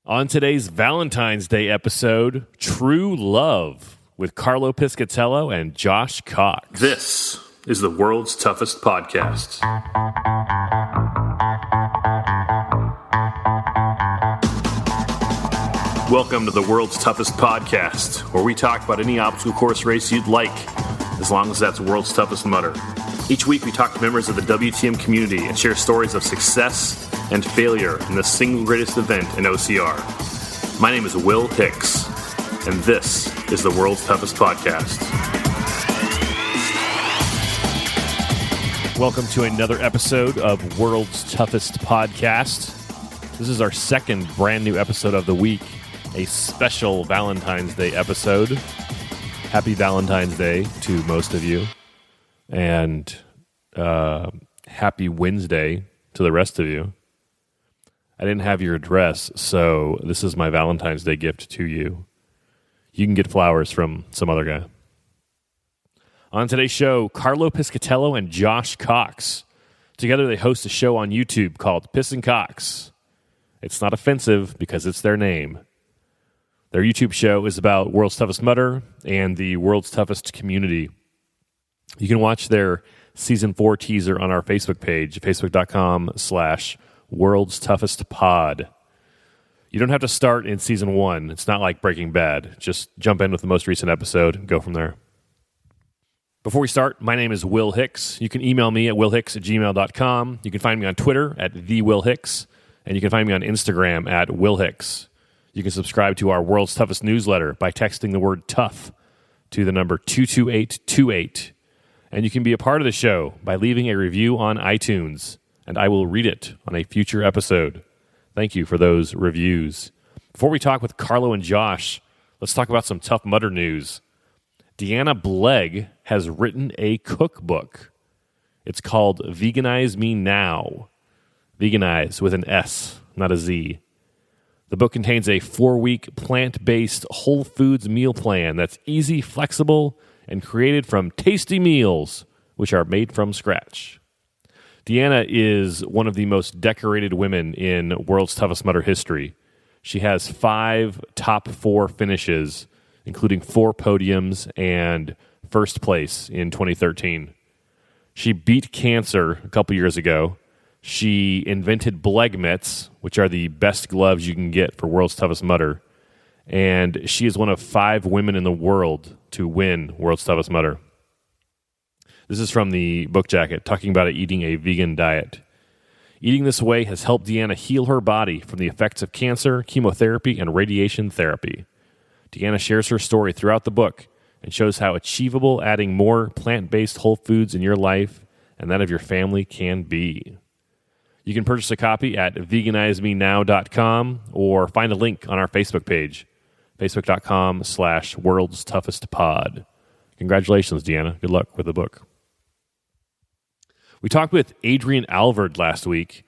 On today's Valentine's Day episode, True Love with Carlo Piscitello and Josh Cox. This is the world's toughest podcast. Welcome to the world's toughest podcast, where we talk about any obstacle course race you'd like, as long as that's world's toughest mudder. Each week we talk to members of the WTM community and share stories of success and failure in the single greatest event in OCR. My name is Will Hicks, and this is the world's toughest podcast. Welcome to another episode of World's Toughest Podcast. This is our second brand new episode of the week, a special Valentine's Day episode. Happy Valentine's Day to most of you, and happy Wednesday to the rest of you. I didn't have your address, so this is my Valentine's Day gift to you. You can get flowers from some other guy. On today's show, Carlo Piscitello and Josh Cox. Together they host a show on YouTube called Piss and Cox. It's not offensive because it's their name. Their YouTube show is about World's Toughest Mudder and the World's Toughest community. You can watch their Season 4 teaser on our Facebook page, facebook.com/World's Toughest Pod. You don't have to start in Season 1. It's not like Breaking Bad. Just jump in with the most recent episode and go from there. Before we start, my name is Will Hicks. You can email me at willhicks@gmail.com. You can find me on Twitter at @TheWillHicks. And you can find me on Instagram at WillHicks. You can subscribe to our World's Toughest newsletter by texting the word tough to the number 22828. And you can be a part of the show by leaving a review on iTunes, and I will read it on a future episode. Thank you for those reviews. Before we talk with Carlo and Josh, let's talk about some Tough Mudder news. Deanna Blegg has written a cookbook. It's called Veganize Me Now. Veganize with an S, not a Z. The book contains a 4-week plant-based whole foods meal plan that's easy, flexible, and created from tasty meals, which are made from scratch. Deanna is one of the most decorated women in World's Toughest Mudder history. She has 5 top 4 finishes, including 4 podiums and first place in 2013. She beat cancer a couple years ago. She invented Blegg mitts, which are the best gloves you can get for World's Toughest Mudder. And she is one of 5 women in the world to win World's Toughest Mudder. This is from the book jacket, talking about eating a vegan diet. Eating this way has helped Deanna heal her body from the effects of cancer, chemotherapy, and radiation therapy. Deanna shares her story throughout the book and shows how achievable adding more plant-based whole foods in your life and that of your family can be. You can purchase a copy at veganizemenow.com or find a link on our Facebook page, facebook.com/World's Toughest Pod. Congratulations, Deanna. Good luck with the book. We talked with Adrienne Alvord last week,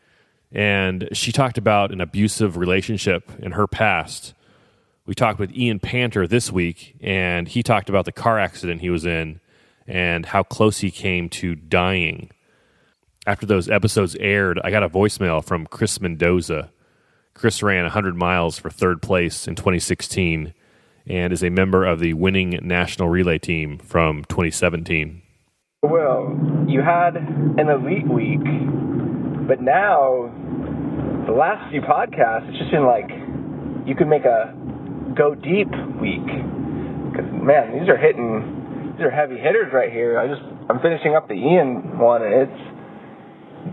and she talked about an abusive relationship in her past. We talked with Ian Panter this week, and he talked about the car accident he was in and how close he came to dying. After those episodes aired, I got a voicemail from Chris Mendoza. Chris ran 100 miles for 3rd place in 2016 and is a member of the winning national relay team from 2017. Well, you had an elite week, but now the last few podcasts, it's just been like you could make a go deep week. Because, man, these are heavy hitters right here. I'm finishing up the Ian one, and it's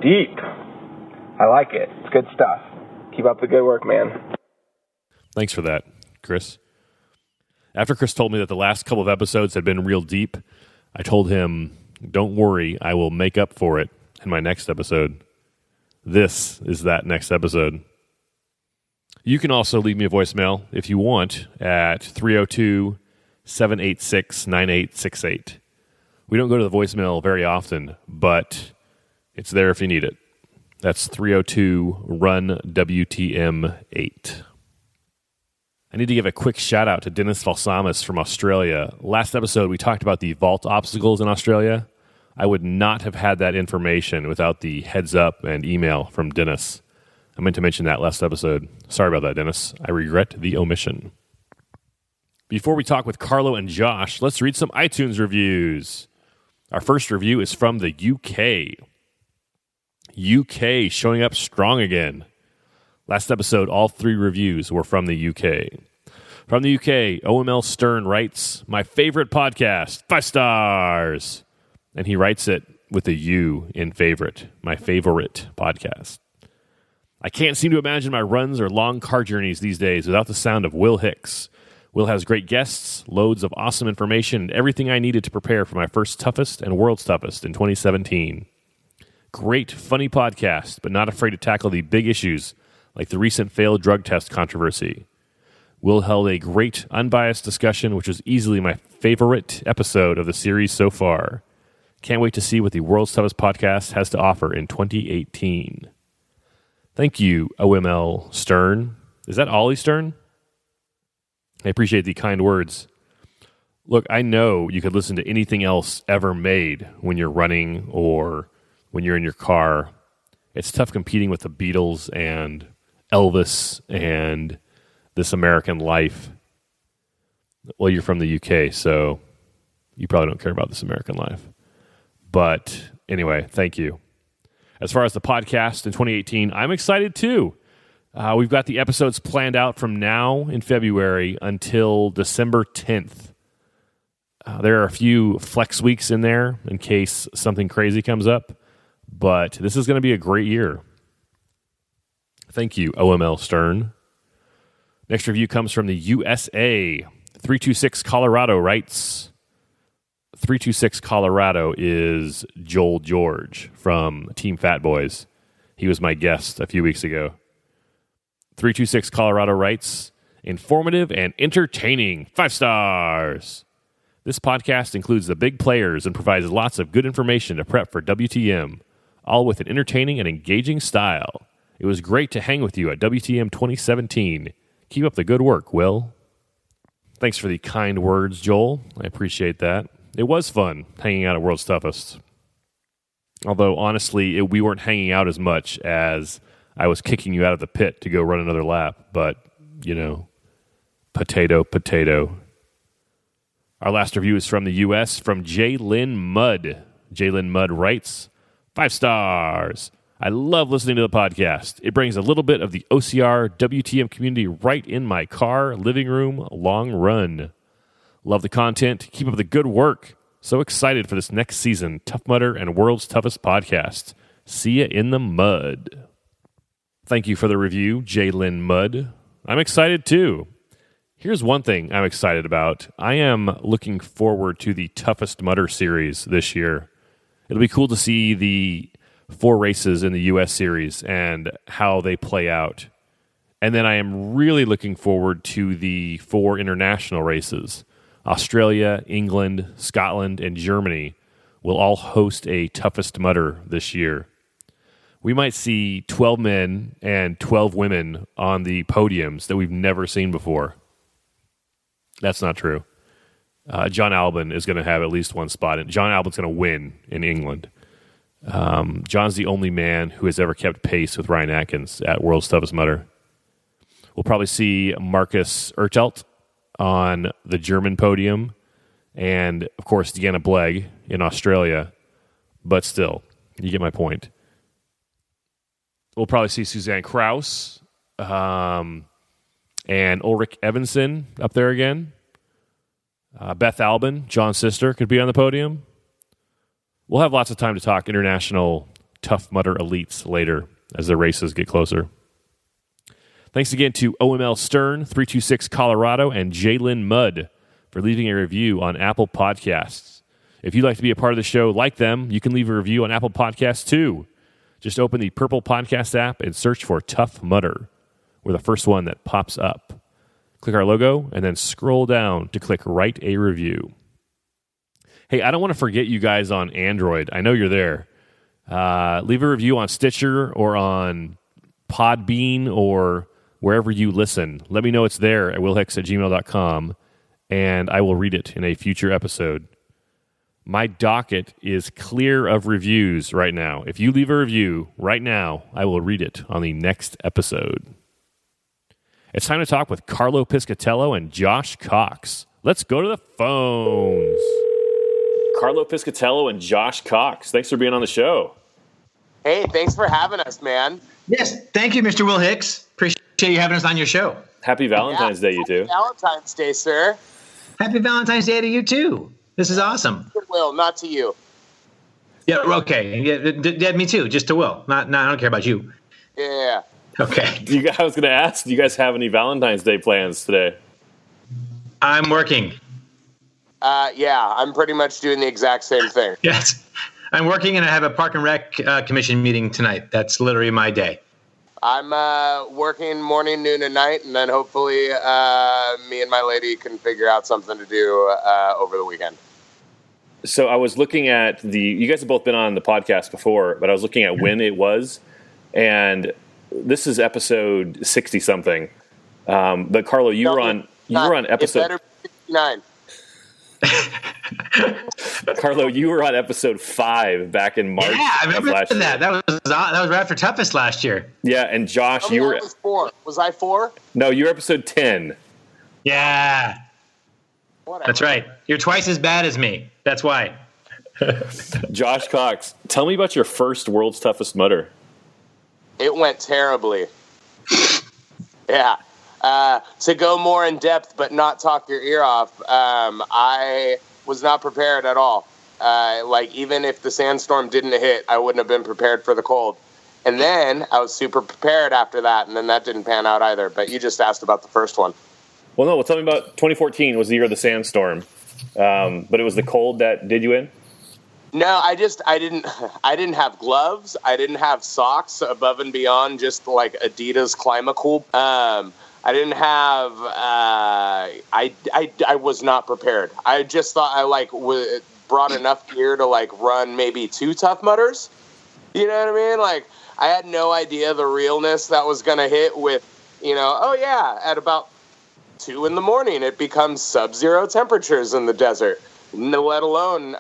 deep. I like it. It's good stuff. Keep up the good work, man. Thanks for that, Chris. After Chris told me that the last couple of episodes had been real deep, I told him, don't worry, I will make up for it in my next episode. This is that next episode. You can also leave me a voicemail if you want at 302-786-9868. We don't go to the voicemail very often, but it's there if you need it. That's 302-RUN-WTM-8. I need to give a quick shout out to Dennis Valsamis from Australia. Last episode, we talked about the vault obstacles in Australia. I would not have had that information without the heads up and email from Dennis. I meant to mention that last episode. Sorry about that, Dennis. I regret the omission. Before we talk with Carlo and Josh, let's read some iTunes reviews. Our first review is from the UK. UK showing up strong again. Last episode, all 3 reviews were from the UK. From the UK, OML Stern writes, "My favorite podcast, 5 stars." And he writes it with a U in favorite, my favorite podcast. "I can't seem to imagine my runs or long car journeys these days without the sound of Will Hicks. Will has great guests, loads of awesome information, and everything I needed to prepare for my first toughest and world's toughest in 2017. Great, funny podcast, but not afraid to tackle the big issues like the recent failed drug test controversy. Will held a great, unbiased discussion, which was easily my favorite episode of the series so far. Can't wait to see what the World's Toughest Podcast has to offer in 2018. Thank you, OML Stern. Is that Ollie Stern? I appreciate the kind words. Look, I know you could listen to anything else ever made when you're running or when you're in your car. It's tough competing with the Beatles and Elvis and This American Life. Well, you're from the UK, so you probably don't care about This American Life. But anyway, thank you. As far as the podcast in 2018, I'm excited too. We've got the episodes planned out from now in February until December 10th. There are a few flex weeks in there in case something crazy comes up, but this is going to be a great year. Thank you, OML Stern. Next review comes from the USA. 326 Colorado writes, 326 Colorado is Joel George from Team Fat Boys. He was my guest a few weeks ago. 326 Colorado writes, informative and entertaining, 5 stars. This podcast includes the big players and provides lots of good information to prep for WTM, all with an entertaining and engaging style. It was great to hang with you at WTM 2017. Keep up the good work, Will. Thanks for the kind words, Joel. I appreciate that. It was fun hanging out at World's Toughest. Although, honestly, we weren't hanging out as much as I was kicking you out of the pit to go run another lap. But, you know, potato, potato. Our last review is from the U.S. from J. Mudd. J. Mudd writes, 5 stars. I love listening to the podcast. It brings a little bit of the OCR WTM community right in my car, living room, long run. Love the content. Keep up the good work. So excited for this next season. Tough Mudder and World's Toughest Podcast. See ya in the mud. Thank you for the review, J. Mudd. I'm excited too. Here's one thing I'm excited about. I am looking forward to the Toughest Mudder series this year. It'll be cool to see the 4 races in the U.S. series and how they play out. And then I am really looking forward to the 4 international races. Australia, England, Scotland, and Germany will all host a Toughest Mudder this year. We might see 12 men and 12 women on the podiums that we've never seen before. That's not true. John Albon is going to have at least one spot. And John Albon's going to win in England. John's the only man who has ever kept pace with Ryan Atkins at World's Toughest Mudder. We'll probably see Marcus Ertelt on the German podium and, of course, Deanna Blegg in Australia. But still, you get my point. We'll probably see Suzanne Kraus and Ulrich Evanson up there again. Beth Albin, John's sister, could be on the podium. We'll have lots of time to talk international Tough Mudder elites later as the races get closer. Thanks again to OML Stern, 326 Colorado, and J. Mudd for leaving a review on Apple Podcasts. If you'd like to be a part of the show like them, you can leave a review on Apple Podcasts too. Just open the Purple Podcast app and search for Tough Mudder. We're the first one that pops up. Click our logo and then scroll down to click Write a Review. Hey, I don't want to forget you guys on Android. I know you're there. Leave a review on Stitcher or on Podbean or wherever you listen. Let me know it's there at willhicks@gmail.com, and I will read it in a future episode. My docket is clear of reviews right now. If you leave a review right now, I will read it on the next episode. It's time to talk with Carlo Piscitello and Josh Cox. Let's go to the phones. Carlo Piscitello and Josh Cox, thanks for being on the show. Hey, thanks for having us, man. Yes, thank you, Mr. Will Hicks. Appreciate you having us on your show. Happy Valentine's Day, you two. Happy Valentine's Day, sir. Happy Valentine's Day to you, too. This is awesome. To Will, not to you. Yeah, okay. Yeah, me too. Just to Will. Not. I don't care about you. Yeah. Okay. I was going to ask, do you guys have any Valentine's Day plans today? I'm working. Yeah, I'm pretty much doing the exact same thing. Yes. I'm working and I have a Park and Rec commission meeting tonight. That's literally my day. I'm working morning, noon, and night, and then hopefully me and my lady can figure out something to do over the weekend. So I was looking at you guys have both been on the podcast before, but I was looking at when it was, and this is episode 60-something. But Carlo, you were on episode... It better be 69. Carlo, you were on episode 5 back in March. Yeah, I remember last that. Year. That was right after Toughest last year. Yeah, and Josh, you were... I was 4. Was I 4? No, you were episode 10. Yeah. Whatever. That's right. You're twice as bad as me. That's why. Josh Cox, tell me about your first World's Toughest Mudder. It went terribly. Yeah. To go more in depth but not talk your ear off, I was not prepared at all. Even if the sandstorm didn't hit, I wouldn't have been prepared for the cold. And then I was super prepared after that, and then that didn't pan out either. But you just asked about the first one. Well, tell me about 2014 was the year of the sandstorm. But it was the cold that did you in? No, I didn't have gloves. I didn't have socks above and beyond just like Adidas Climacool. I didn't have. I was not prepared. I just thought I brought enough gear to run maybe 2 Tough Mudders. You know what I mean? I had no idea the realness that was gonna hit with. At about 2 a.m. it becomes sub-zero temperatures in the desert. Let alone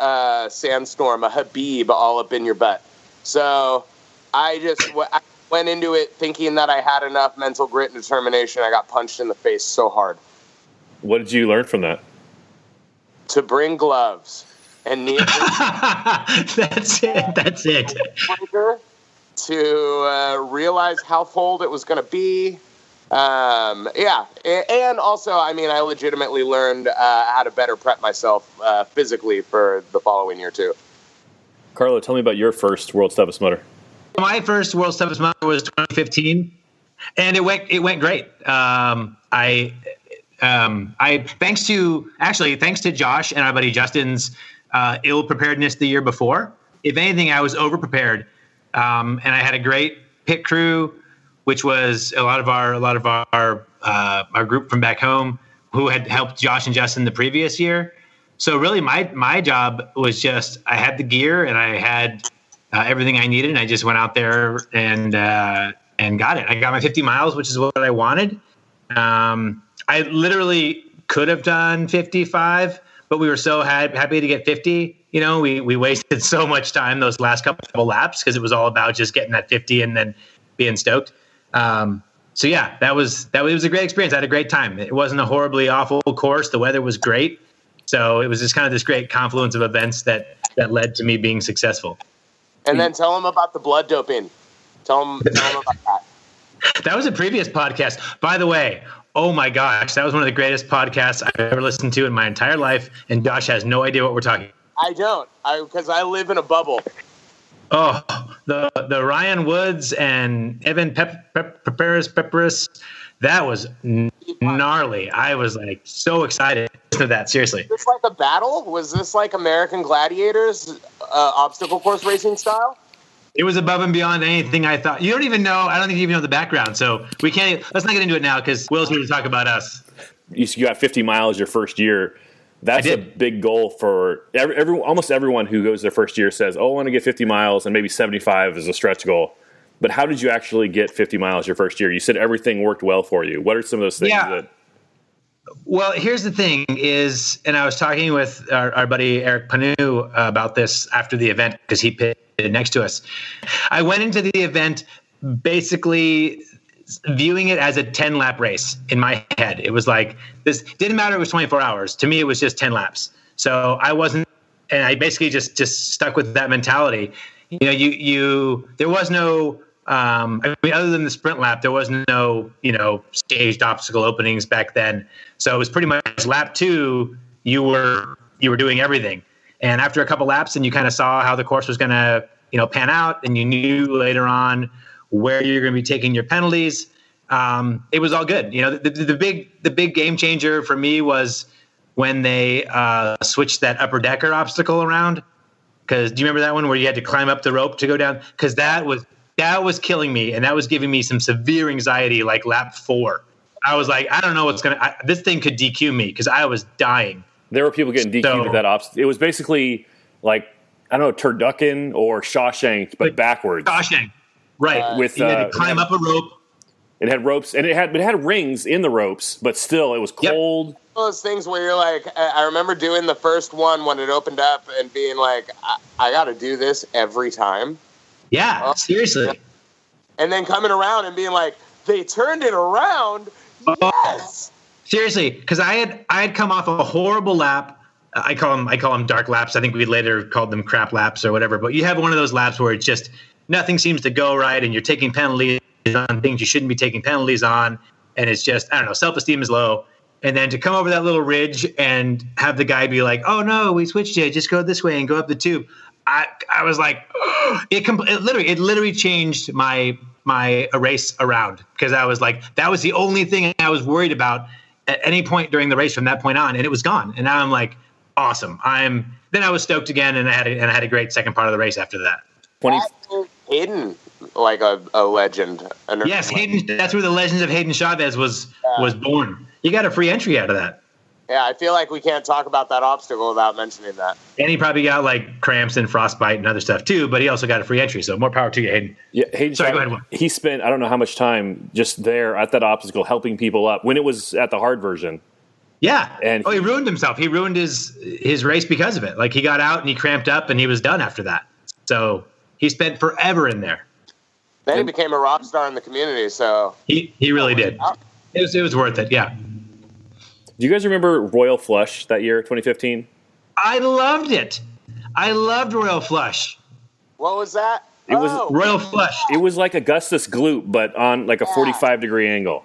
sandstorm, a Habib all up in your butt. So I went into it thinking that I had enough mental grit and determination. I got punched in the face so hard. What did you learn from that? To bring gloves and neoprene. That's it. To realize how cold it was going to be. And also, I legitimately learned how to better prep myself physically for the following year too. Carlo, tell me about your first World's Toughest Mudder. My first World's Toughest Mudder was 2015, and it went great. Thanks to Josh and our buddy Justin's ill preparedness the year before. If anything, I was over prepared, and I had a great pit crew, which was a lot of our group from back home who had helped Josh and Justin the previous year. So really my job was just, I had the gear and I had everything I needed. And I just went out there and got it. I got my 50 miles, which is what I wanted. I literally could have done 55, but we were so happy to get 50. We wasted so much time those last couple laps because it was all about just getting that 50 and then being stoked. That was a great experience. I had a great time. It wasn't a horribly awful course. The weather was great. So it was just kind of this great confluence of events that led to me being successful. And then tell them about the blood doping. Tell them about that. That was a previous podcast. By the way, oh my gosh, that was one of the greatest podcasts I've ever listened to in my entire life. And Josh has no idea what we're talking about. I don't, because I live in a bubble. Oh, the Ryan Woods and Evan Pepperis, that was gnarly. I was so excited to that. Seriously, was this like a battle? Was this like American Gladiators, obstacle course racing style? It was above and beyond anything I thought. You don't even know. I don't think you even know the background. So we can't. Let's not get into it now because Will's here to talk about us. You got 50 miles your first year. That's a big goal for almost everyone who goes their first year says, I want to get 50 miles and maybe 75 is a stretch goal. But how did you actually get 50 miles your first year? You said everything worked well for you. What are some of those things that... Well, here's the thing is, and I was talking with our buddy Eric Panu about this after the event because he pitted next to us. I went into the event basically viewing it as a 10-lap race in my head. It was like, this didn't matter. It was 24 hours. To me, it was just 10 laps. So I wasn't, and I basically just stuck with that mentality. There was no, other than the sprint lap, there was no, staged obstacle openings back then. So it was pretty much lap 2, you were doing everything. And after a couple laps, and you kind of saw how the course was going to, pan out, and you knew later on where you're going to be taking your penalties. It was all good. The big game changer for me was when they switched that upper decker obstacle around. Because do you remember that one where you had to climb up the rope to go down? Because that was killing me, and that was giving me some severe anxiety. Like lap 4, I was like, I don't know what's gonna. This thing could DQ me because I was dying. There were people getting DQ'd at that obstacle. It was basically like, I don't know, turducken or Shawshank, but backwards. Shawshank, right? With you had to climb up a rope. It had ropes, and it had rings in the ropes, but still, it was cold. Yep. Those things where you're like, I remember doing the first one when it opened up and being like, I got to do this every time. Yeah, seriously. And then coming around and being like, they turned it around. Yes. Seriously, because I had come off a horrible lap. I call them dark laps. I think we later called them crap laps or whatever. But you have one of those laps where it's just nothing seems to go right, and you're taking penalties on things you shouldn't be taking penalties on, and it's just, I don't know, self-esteem is low. And then to come over that little ridge and have the guy be like, "Oh no, we switched it. Just go this way and go up the tube." I was like, it literally changed my race around, because I was like, that was the only thing I was worried about at any point during the race from that point on, and it was gone. And now I'm like, awesome. Then I was stoked again, and I had a great second part of the race after that. Hayden, like a legend. Yes, Hayden. That's where the Legends of Hayden Chavez was born. You got a free entry out of that. Yeah, I feel like we can't talk about that obstacle without mentioning that. And he probably got like cramps and frostbite and other stuff too, but he also got a free entry. So more power to you, Hayden. Yeah, Hayden. Sorry, go ahead. He spent, I don't know how much time just there at that obstacle helping people up when it was at the hard version. Yeah. And he ruined himself. He ruined his race because of it. Like, he got out and he cramped up and he was done after that. So he spent forever in there. Then he became a rock star in the community. So he really did. It was worth it. Yeah. Do you guys remember Royal Flush that year, 2015? I loved it. I loved Royal Flush. What was that? It was Royal Flush. It was like Augustus Gloop, but on like a 45-degree angle.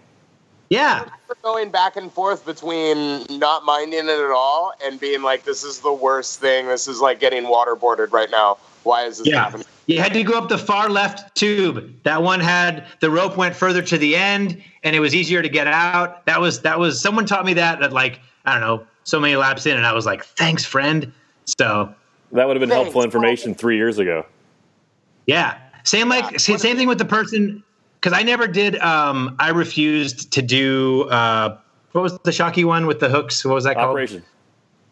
Yeah. I remember going back and forth between not minding it at all and being like, this is the worst thing. This is like getting waterboarded right now. Why is this happening? You had to go up the far left tube. That one had the rope went further to the end, and it was easier to get out. That was someone taught me that at, like, I don't know, so many laps in, and I was like, thanks, friend. So that would have been helpful information 3 years ago. Yeah. Same thing with the person, because I never did. I refused to do what was the shocky one with the hooks? What was that called? Operation.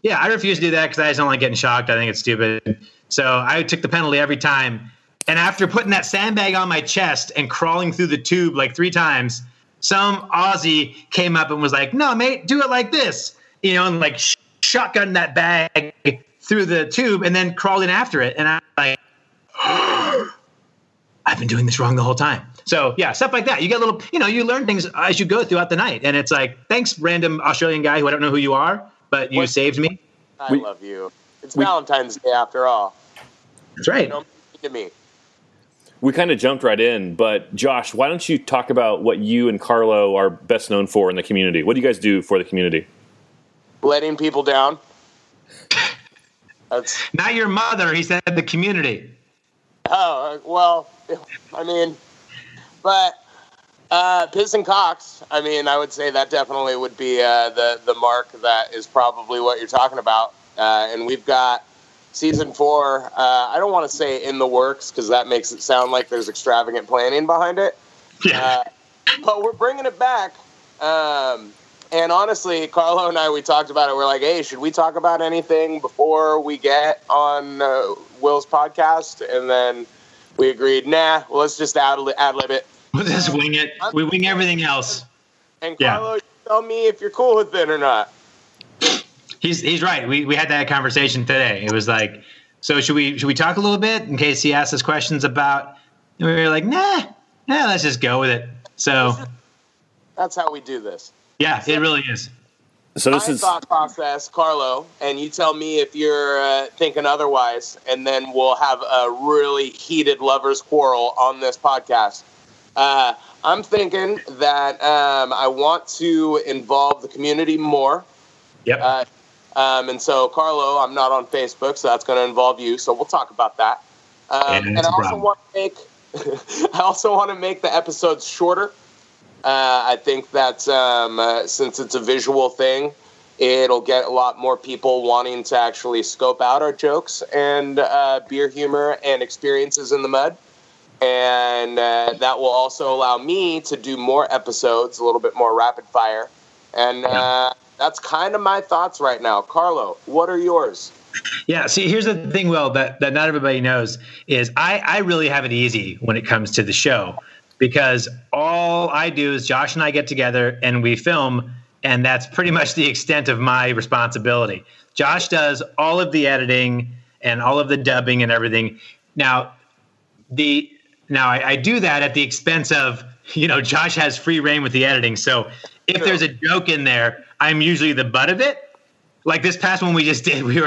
Yeah, I refused to do that because I just don't like getting shocked. I think it's stupid. So I took the penalty every time. And after putting that sandbag on my chest and crawling through the tube like 3 times, some Aussie came up and was like, "No, mate, do it like this," and like shotgun that bag through the tube and then crawled in after it. And I'm like, I've been doing this wrong the whole time. So yeah, stuff like that. You get little, you learn things as you go throughout the night. And it's like, thanks, random Australian guy who I don't know who you are, but you saved me. I love you. It's Valentine's Day after all. That's right. Don't be to me. We kind of jumped right in, but Josh, why don't you talk about what you and Carlo are best known for in the community? What do you guys do for the community? Letting people down. That's not your mother. He said the community. Oh, well, I mean, but Piss and Cox, I mean, I would say that definitely would be the mark that is probably what you're talking about. And we've got Season 4, I don't want to say in the works because that makes it sound like there's extravagant planning behind it. Yeah. But we're bringing it back. And honestly, Carlo and I, we talked about it. We're like, hey, should we talk about anything before we get on Will's podcast? And then we agreed, nah, well, let's just ad-lib it. We'll just wing it. We wing everything else. And Carlo, tell me if you're cool with it or not. He's right. We had that conversation today. It was like, so should we talk a little bit in case he asks us questions about? And we were like, nah, let's just go with it. So that's how we do this. Yeah, it really is. So this is thought process, Carlo, and you tell me if you're thinking otherwise, and then we'll have a really heated lovers' quarrel on this podcast. I'm thinking that I want to involve the community more. Yep. And so, Carlo, I'm not on Facebook, so that's going to involve you. So we'll talk about that. And I also want to make the episodes shorter. I think that since it's a visual thing, it'll get a lot more people wanting to actually scope out our jokes and beer humor and experiences in the mud. And that will also allow me to do more episodes, a little bit more rapid fire. And that's kind of my thoughts right now. Carlo, what are yours? Yeah, see, here's the thing, Will, that not everybody knows is I really have it easy when it comes to the show. Because all I do is Josh and I get together and we film, and that's pretty much the extent of my responsibility. Josh does all of the editing and all of the dubbing and everything. Now I do that at the expense of, Josh has free reign with the editing. So if there's a joke in there, I'm usually the butt of it. Like this past one we just did, we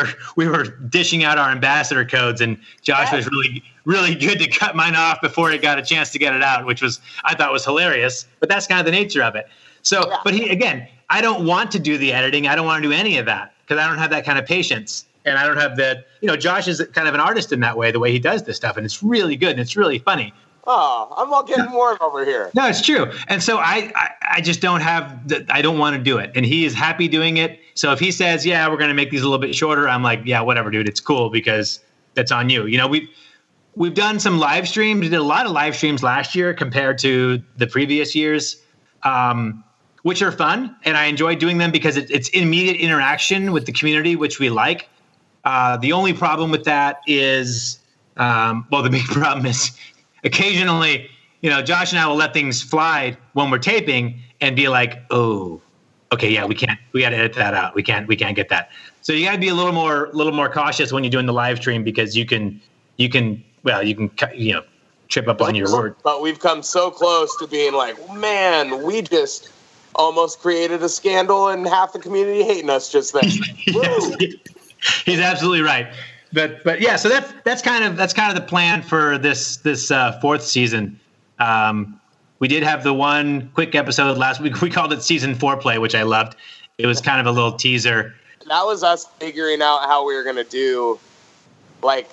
were dishing out our ambassador codes, and Josh was really, really good to cut mine off before it got a chance to get it out, which I thought was hilarious. But that's kind of the nature of it. So, but I don't want to do the editing. I don't want to do any of that because I don't have that kind of patience, and I don't have that. Josh is kind of an artist in that way, the way he does this stuff, and it's really good and it's really funny. Oh, I'm all getting warm over here. No, it's true. And so I just don't have I don't want to do it. And he is happy doing it. So if he says, yeah, we're going to make these a little bit shorter, I'm like, yeah, whatever, dude. It's cool because that's on you. We've done some live streams. We did a lot of live streams last year compared to the previous years, which are fun. And I enjoy doing them because it's immediate interaction with the community, which we like. The only problem with that is, the big problem is, occasionally, Josh and I will let things fly when we're taping and be like, oh, okay, yeah, we got to edit that out. We can't get that. So you got to be a little more cautious when you're doing the live stream because you can trip up on your word. But we've come so close to being like, man, we just almost created a scandal and half the community hating us just then. Yes, he's absolutely right. But yeah, so that's kind of the plan for this fourth season. We did have the one quick episode last week. We called it season foreplay, which I loved. It was kind of a little teaser. That was us figuring out how we were going to do like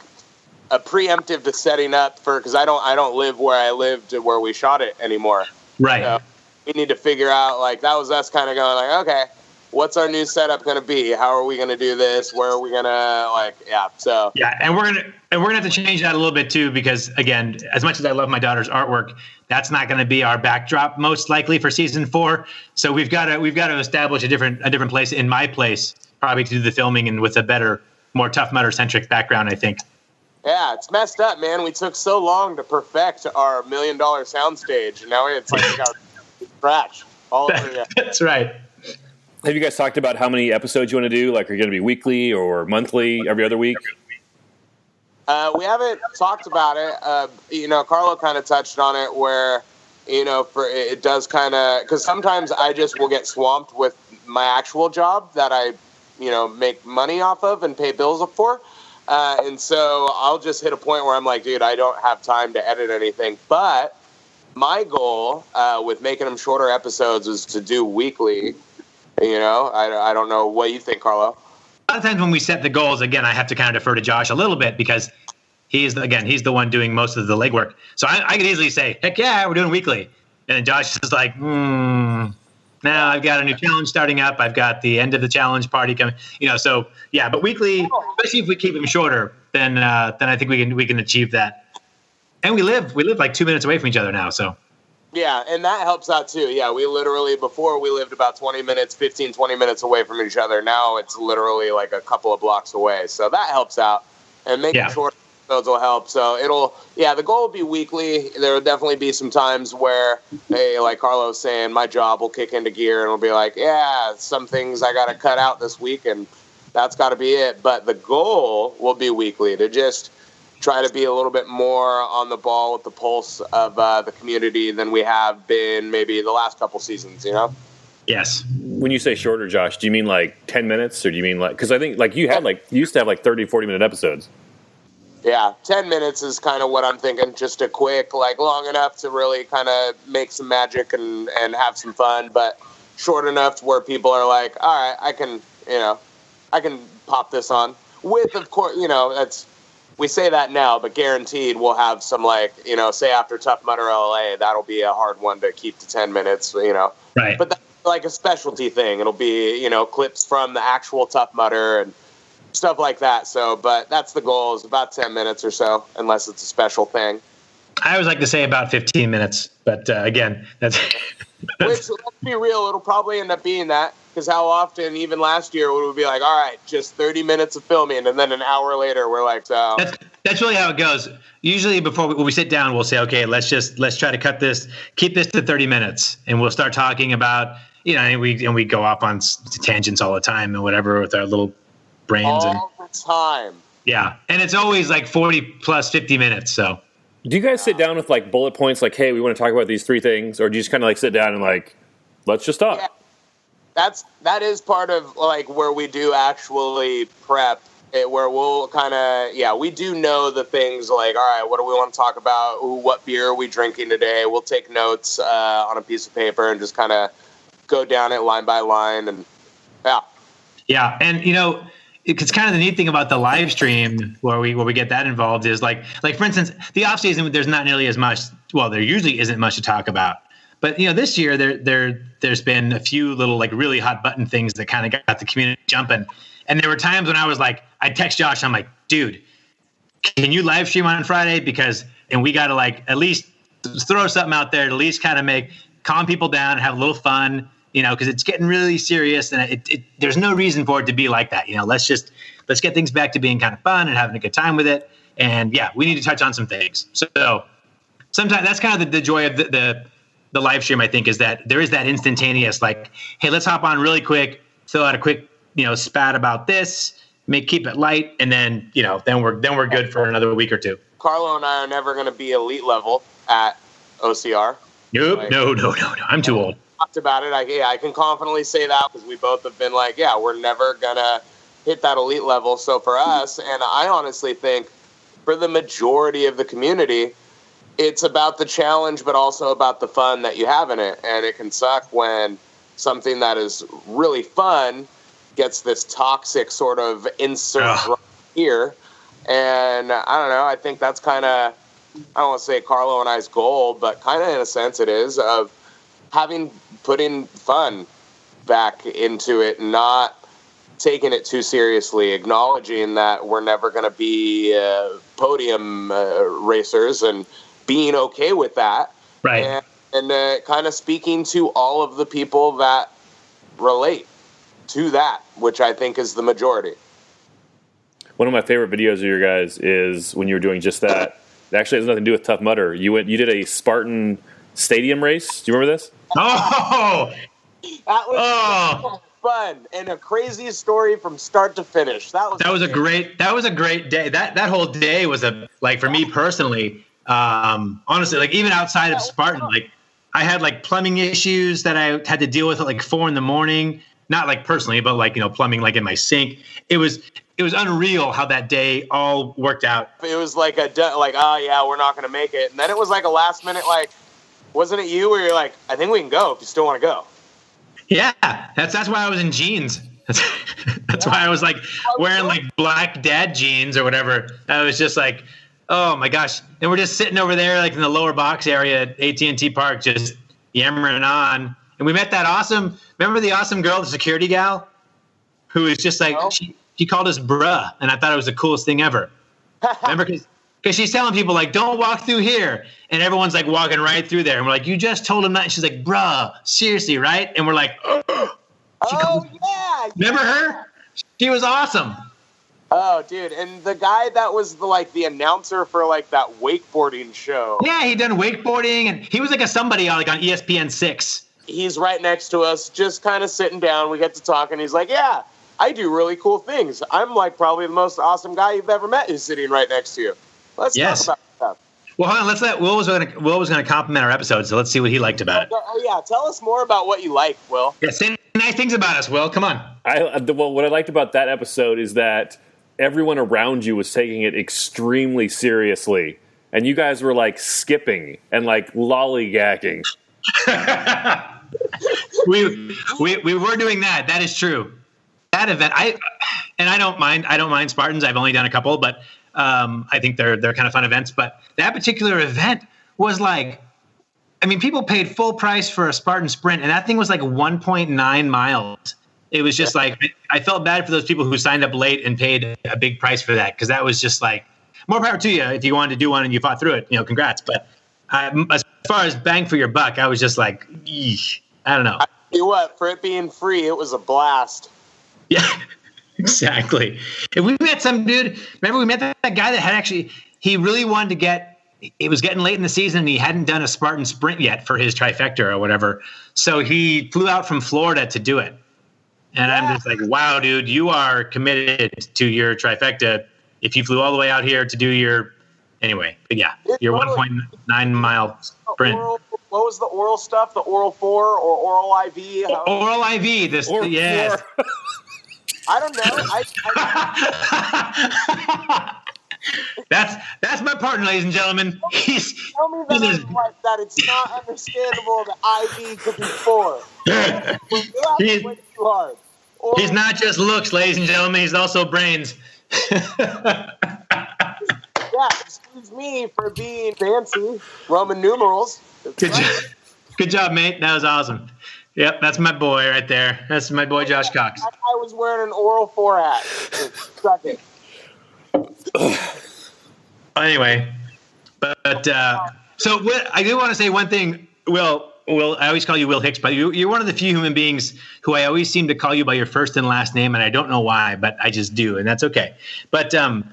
a preemptive to setting up for, because I don't live where I lived where we shot it anymore. Right. So we need to figure out, like, that was us kind of going like, okay, what's our new setup going to be? How are we going to do this? Where are we going to so. Yeah. And we're going to have to change that a little bit too, because again, as much as I love my daughter's artwork, that's not going to be our backdrop most likely for season 4. So we've got to establish a different place in my place, probably to do the filming and with a better, more Tough Mudder centric background, I think. Yeah, it's messed up, man. We took so long to perfect our $1 million soundstage, and now it's like we got scratch all over again. That's right. Have you guys talked about how many episodes you want to do? Like, are you going to be weekly or monthly, every other week? We haven't talked about it. Carlo kind of touched on it where, it does kind of, because sometimes I just will get swamped with my actual job that I, make money off of and pay bills up for. And so I'll just hit a point where I'm like, dude, I don't have time to edit anything. But my goal with making them shorter episodes is to do weekly. I don't know what you think, Carlo. A lot of times when we set the goals, again, I have to kind of defer to Josh a little bit because he's the one doing most of the legwork. So I could easily say, heck yeah, we're doing weekly. And Josh is like, now I've got a new challenge starting up. I've got the end of the challenge party coming. So yeah, but weekly, especially if we keep them shorter, then I think we can achieve that. And we live like 2 minutes away from each other now. So yeah, and that helps out too. Yeah, we literally, before we lived about 20 minutes away from each other. Now it's literally like a couple of blocks away. So that helps out. And making short episodes will help. So the goal will be weekly. There will definitely be some times where, hey, like Carlo was saying, my job will kick into gear and it'll be like, yeah, some things I got to cut out this week and that's got to be it. But the goal will be weekly to just try to be a little bit more on the ball with the pulse of the community than we have been maybe the last couple seasons, you know? Yes. When you say shorter, Josh, do you mean like 10 minutes or do you mean like, because I think like you used to have like 30, 40-minute episodes. Yeah, 10 minutes is kind of what I'm thinking. Just a quick, like long enough to really kind of make some magic and have some fun, but short enough where people are like, all right, I can pop this on. With, of course, we say that now, but guaranteed we'll have some say after Tough Mudder LA, that'll be a hard one to keep to 10 minutes, Right. But that's like a specialty thing. It'll be, clips from the actual Tough Mudder and stuff like that. So, but that's the goal, is about 10 minutes or so, unless it's a special thing. I always like to say about 15 minutes, but again, that's which, let's be real, it'll probably end up being that, because how often, even last year, would we be like, all right, just 30 minutes of filming, and then an hour later, we're like, so. That's really how it goes. Usually before we sit down, we'll say, okay, let's try to keep this to 30 minutes, and we'll start talking about, and we go off on tangents all the time and whatever with our little brains. All the time. Yeah, and it's always like 40 plus 50 minutes, so. Do you guys sit down with like bullet points like, hey, we want to talk about these 3 things, or do you just kind of like sit down and like, let's just talk? Yeah. That is part of like where we do actually prep, where we'll kind of, we do know the things like, all right, what do we want to talk about? What beer are we drinking today? We'll take notes on a piece of paper and just kind of go down it line by line. And yeah. And, it's kind of the neat thing about the live stream where we get that involved is like for instance, the off season, there's not nearly as much. Well, there usually isn't much to talk about, but this year there's been a few little like really hot button things that kind of got the community jumping. And there were times when I was like, I text Josh, I'm like, dude, can you live stream on Friday? And we got to like at least throw something out there to at least kind of calm people down and have a little fun. Because it's getting really serious, and there's no reason for it to be like that. Let's get things back to being kind of fun and having a good time with it. And we need to touch on some things. So sometimes that's kind of the joy of the live stream. I think is that there is that instantaneous, like, hey, let's hop on really quick, throw out a quick, spat about this, keep it light, and then then we're good for another week or two. Carlo and I are never going to be elite level at OCR. Nope, no, I'm too old. Talked about it. I can confidently say that because we both have been like, we're never gonna hit that elite level. So for us, and I honestly think for the majority of the community, it's about the challenge, but also about the fun that you have in it. And it can suck when something that is really fun gets this toxic sort of insert right here. And I don't know. I think that's kind of, I don't want to say Carlo and I's goal, but kind of in a sense it is, of putting fun back into it, not taking it too seriously, acknowledging that we're never going to be podium racers and being okay with that. Right. And kind of speaking to all of the people that relate to that, which I think is the majority. One of my favorite videos of your guys is when you were doing just that. It actually has nothing to do with Tough Mudder. You did a Spartan stadium race. Do you remember this? Oh, that was fun and a crazy story from start to finish. That was a great day. That whole day was for me personally, honestly, like even outside of Spartan, like I had like plumbing issues that I had to deal with at like 4 a.m. Not like personally, but like, plumbing like in my sink. It was unreal how that day all worked out. It was like we're not going to make it. And then it was like a last minute, like, wasn't it you where you're like, I think we can go if you still want to go? Yeah, that's why I was in jeans. That's why I was like wearing like black dad jeans or whatever. I was just like, oh my gosh. And we're just sitting over there like in the lower box area at AT&T Park, just yammering on. And we met that remember the awesome girl, the security gal, who was just like, she called us bruh. And I thought it was the coolest thing ever. Remember, because she's telling people like, don't walk through here. And everyone's like walking right through there. And we're like, you just told him that. And she's like, bruh, seriously, right? And we're like, yeah. Remember her? She was awesome. Oh, dude, and the guy that was the announcer for like that wakeboarding show. Yeah, he done wakeboarding, and he was like a somebody on ESPN 6. He's right next to us, just kind of sitting down. We get to talk, and he's like, "Yeah, I do really cool things. I'm like probably the most awesome guy you've ever met who's sitting right next to you. Let's talk about stuff." Well, hold on. Let's let Will was going to compliment our episode, so let's see what he liked about it. Oh yeah, tell us more about what you like, Will. Yeah, say nice things about us, Will. Come on. Well, what I liked about that episode is that everyone around you was taking it extremely seriously, and you guys were like skipping and like lollygagging. we were doing that. That is true. That event, I don't mind Spartans. I've only done a couple, but I think they're kind of fun events. But that particular event was like, I mean, people paid full price for a Spartan sprint, and that thing was like 1.9 miles. It was just like, I felt bad for those people who signed up late and paid a big price for that, because that was just like, more power to you if you wanted to do one and you fought through it. Congrats. But as far as bang for your buck, I was just like, eesh, I don't know. I tell you what, for it being free, it was a blast. Yeah, exactly. If we met some dude, remember we met that guy that had actually, he really wanted to it was getting late in the season and he hadn't done a Spartan sprint yet for his trifecta or whatever. So he flew out from Florida to do it. And I'm just like, wow, dude, you are committed to your trifecta if you flew all the way out here to do your, anyway, but yeah, your 1.9 mile sprint. What was the oral stuff? The oral 4 or oral IV? Oral IV, yes. I don't know. That's my partner, ladies and gentlemen. Tell me that it's not understandable that IV could be 4. Way too hard. He's not just looks, ladies and gentlemen. He's also brains. Yeah, excuse me for being fancy. Roman numerals. Good job, mate. That was awesome. Yep, that's my boy right there. That's my boy, Josh Cox. I was wearing an oral 4 hat. Suck it. Anyway, so I do want to say one thing, Will. I always call you Will Hicks, but you're one of the few human beings who I always seem to call you by your first and last name, and I don't know why, but I just do, and that's okay. But I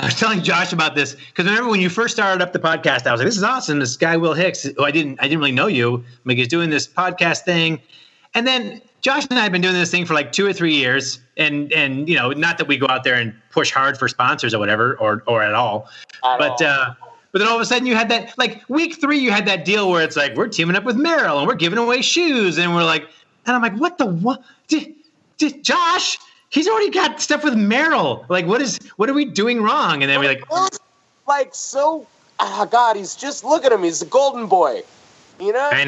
was telling Josh about this because remember when you first started up the podcast, I was like, "This is awesome." This guy Will Hicks, who I didn't really know you, like he's doing this podcast thing, and then Josh and I have been doing this thing for like 2 or 3 years, and not that we go out there and push hard for sponsors or whatever, or at all, but then all of a sudden you had that, like week 3, you had that deal where it's like, we're teaming up with Merrill and we're giving away shoes. And we're like, and I'm like, what? Josh, he's already got stuff with Merrill. Like, what are we doing wrong? And then we're like, God, he's just, look at him. He's the golden boy, I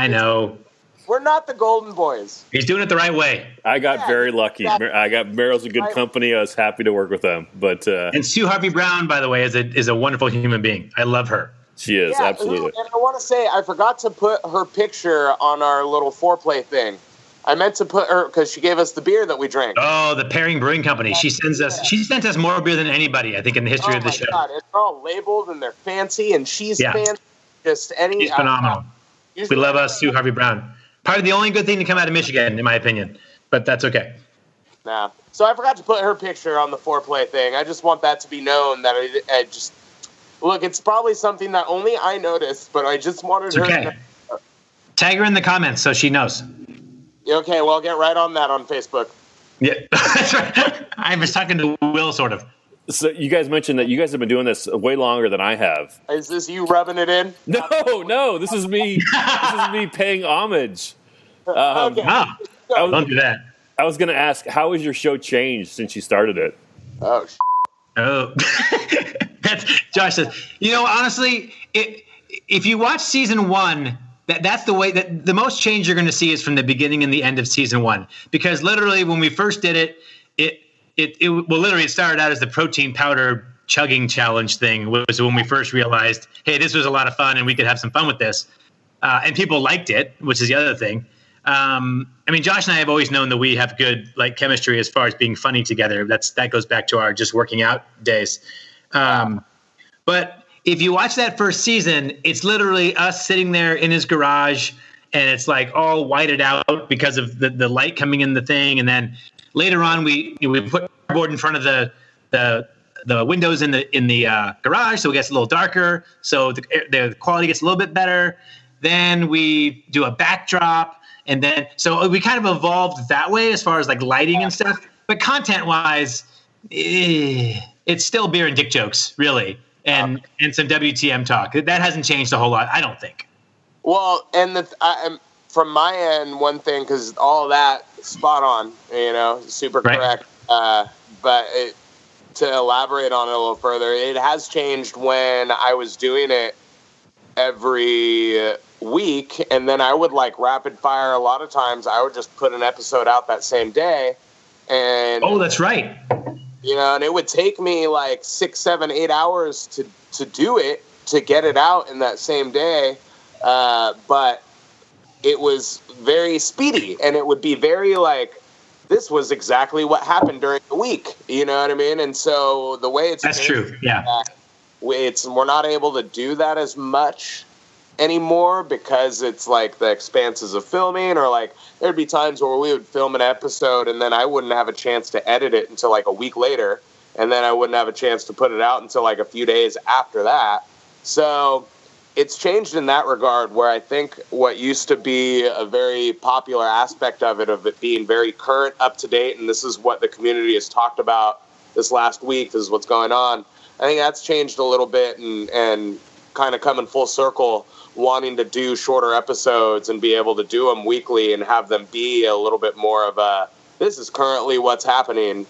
know. We're not the golden boys. He's doing it the right way. I got very lucky. Exactly. I got Merrill's a good company. I was happy to work with them. But and Sue Harvey Brown, by the way, is a wonderful human being. I love her. She is, absolutely. And I want to say, I forgot to put her picture on our little foreplay thing. I meant to put her because she gave us the beer that we drank. Oh, the Pairing Brewing Company. She sent us more beer than anybody, I think, in the history of the show. God, it's all labeled and they're fancy, and she's fancy. She's phenomenal. We love us, Sue Harvey Brown. Probably the only good thing to come out of Michigan, in my opinion. But that's okay. Nah. So I forgot to put her picture on the foreplay thing. I just want that to be known that I just... Look, it's probably something that only I noticed, but I just wanted her to... Tag her in the comments so she knows. Okay, well, I'll get right on that on Facebook. Yeah, that's right. I was talking to Will, sort of. So you guys mentioned that you guys have been doing this way longer than I have. Is this you rubbing it in? No. This is me. This is me paying homage. Don't do that. I was going to ask, how has your show changed since you started it? Oh, that's Josh says. Honestly, if you watch season 1, that's the way that the most change you're going to see is from the beginning and the end of season 1. Because literally, when we first did it started out as the protein powder chugging challenge thing. Was when we first realized, hey, this was a lot of fun and we could have some fun with this. And people liked it, which is the other thing. Josh and I have always known that we have good chemistry as far as being funny together. That goes back to our just working out days. But if you watch that first season, it's literally us sitting there in his garage, and it's like all whited out because of the light coming in the thing, and then later on, we put board in front of the windows in the garage, so it gets a little darker, so the quality gets a little bit better. Then we do a backdrop, and then so we kind of evolved that way as far as like lighting and stuff. But content wise, it's still beer and dick jokes, really, and some WTM talk. That hasn't changed a whole lot, I don't think. Well, and from my end, one thing, because all of that spot on, super correct. But to elaborate on it a little further, it has changed when I was doing it every week, and then I would like rapid fire. A lot of times I would just put an episode out that same day, and that's right. And it would take me like 6, 7, 8 hours to do it, to get it out in that same day, but it was very speedy, and it would be very like, this was exactly what happened during the week. You know what I mean? And so the way that's true. Yeah. We're not able to do that as much anymore because it's like the expanses of filming, or like there'd be times where we would film an episode and then I wouldn't have a chance to edit it until like a week later. And then I wouldn't have a chance to put it out until like a few days after that. So it's changed in that regard, where I think what used to be a very popular aspect of it being very current, up to date, and this is what the community has talked about this last week, this is what's going on. I think that's changed a little bit, and kind of coming full circle, wanting to do shorter episodes and be able to do them weekly and have them be a little bit more of a, this is currently what's happening,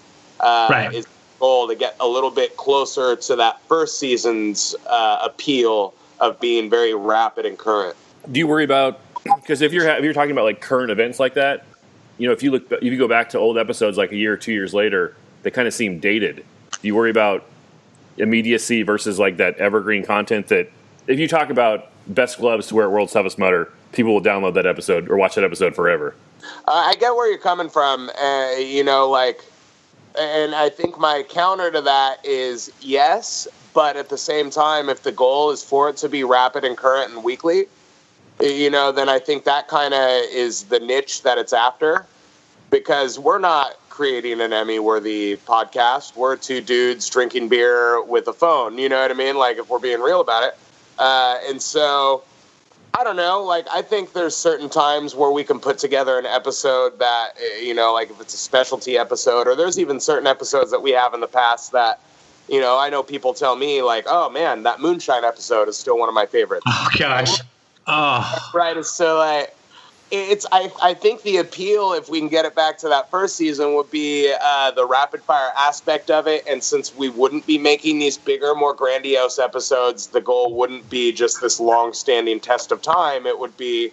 is the goal, to get a little bit closer to that first season's appeal of being very rapid and current. Do you worry about, because if you're talking about like current events like that, if you go back to old episodes like a year or 2 years later, they kind of seem dated. Do you worry about immediacy versus like that evergreen content that if you talk about best gloves to wear World's Toughest Mudder, people will download that episode or watch that episode forever? I get where you're coming from, and I think my counter to that is yes. But at the same time, if the goal is for it to be rapid and current and weekly, then I think that kind of is the niche that it's after, because we're not creating an Emmy-worthy podcast. We're two dudes drinking beer with a phone, you know what I mean? Like, if we're being real about it. And so, I don't know, like, I think there's certain times where we can put together an episode that, like if it's a specialty episode, or there's even certain episodes that we have in the past that, I know people tell me like, oh man, that Moonshine episode is still one of my favorites. Oh gosh. Oh. Right. So like, I think the appeal, if we can get it back to that first season, would be the rapid fire aspect of it. And since we wouldn't be making these bigger, more grandiose episodes, the goal wouldn't be just this long standing test of time. It would be,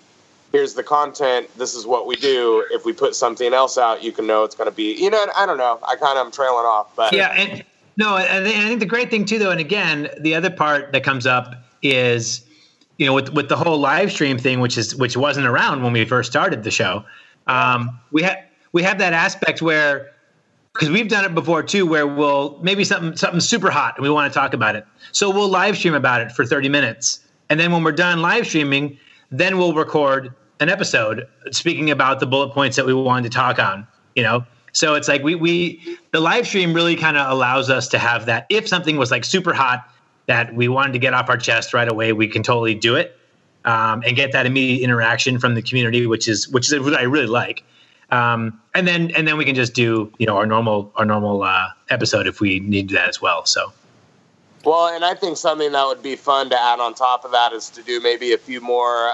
here's the content. This is what we do. If we put something else out, you can know it's going to be, I don't know. I'm trailing off, but yeah. No, I think the great thing too, though, and again, the other part that comes up is, with the whole live stream thing, which wasn't around when we first started the show. We have that aspect where, because we've done it before too, where we'll maybe something super hot and we want to talk about it, so we'll live stream about it for 30 minutes, and then when we're done live streaming, then we'll record an episode speaking about the bullet points that we wanted to talk on. So it's like the live stream really kind of allows us to have that. If something was like super hot that we wanted to get off our chest right away, we can totally do it, and get that immediate interaction from the community, which is what I really like. And then we can just do our normal episode if we need that as well. So. Well, and I think something that would be fun to add on top of that is to do maybe a few more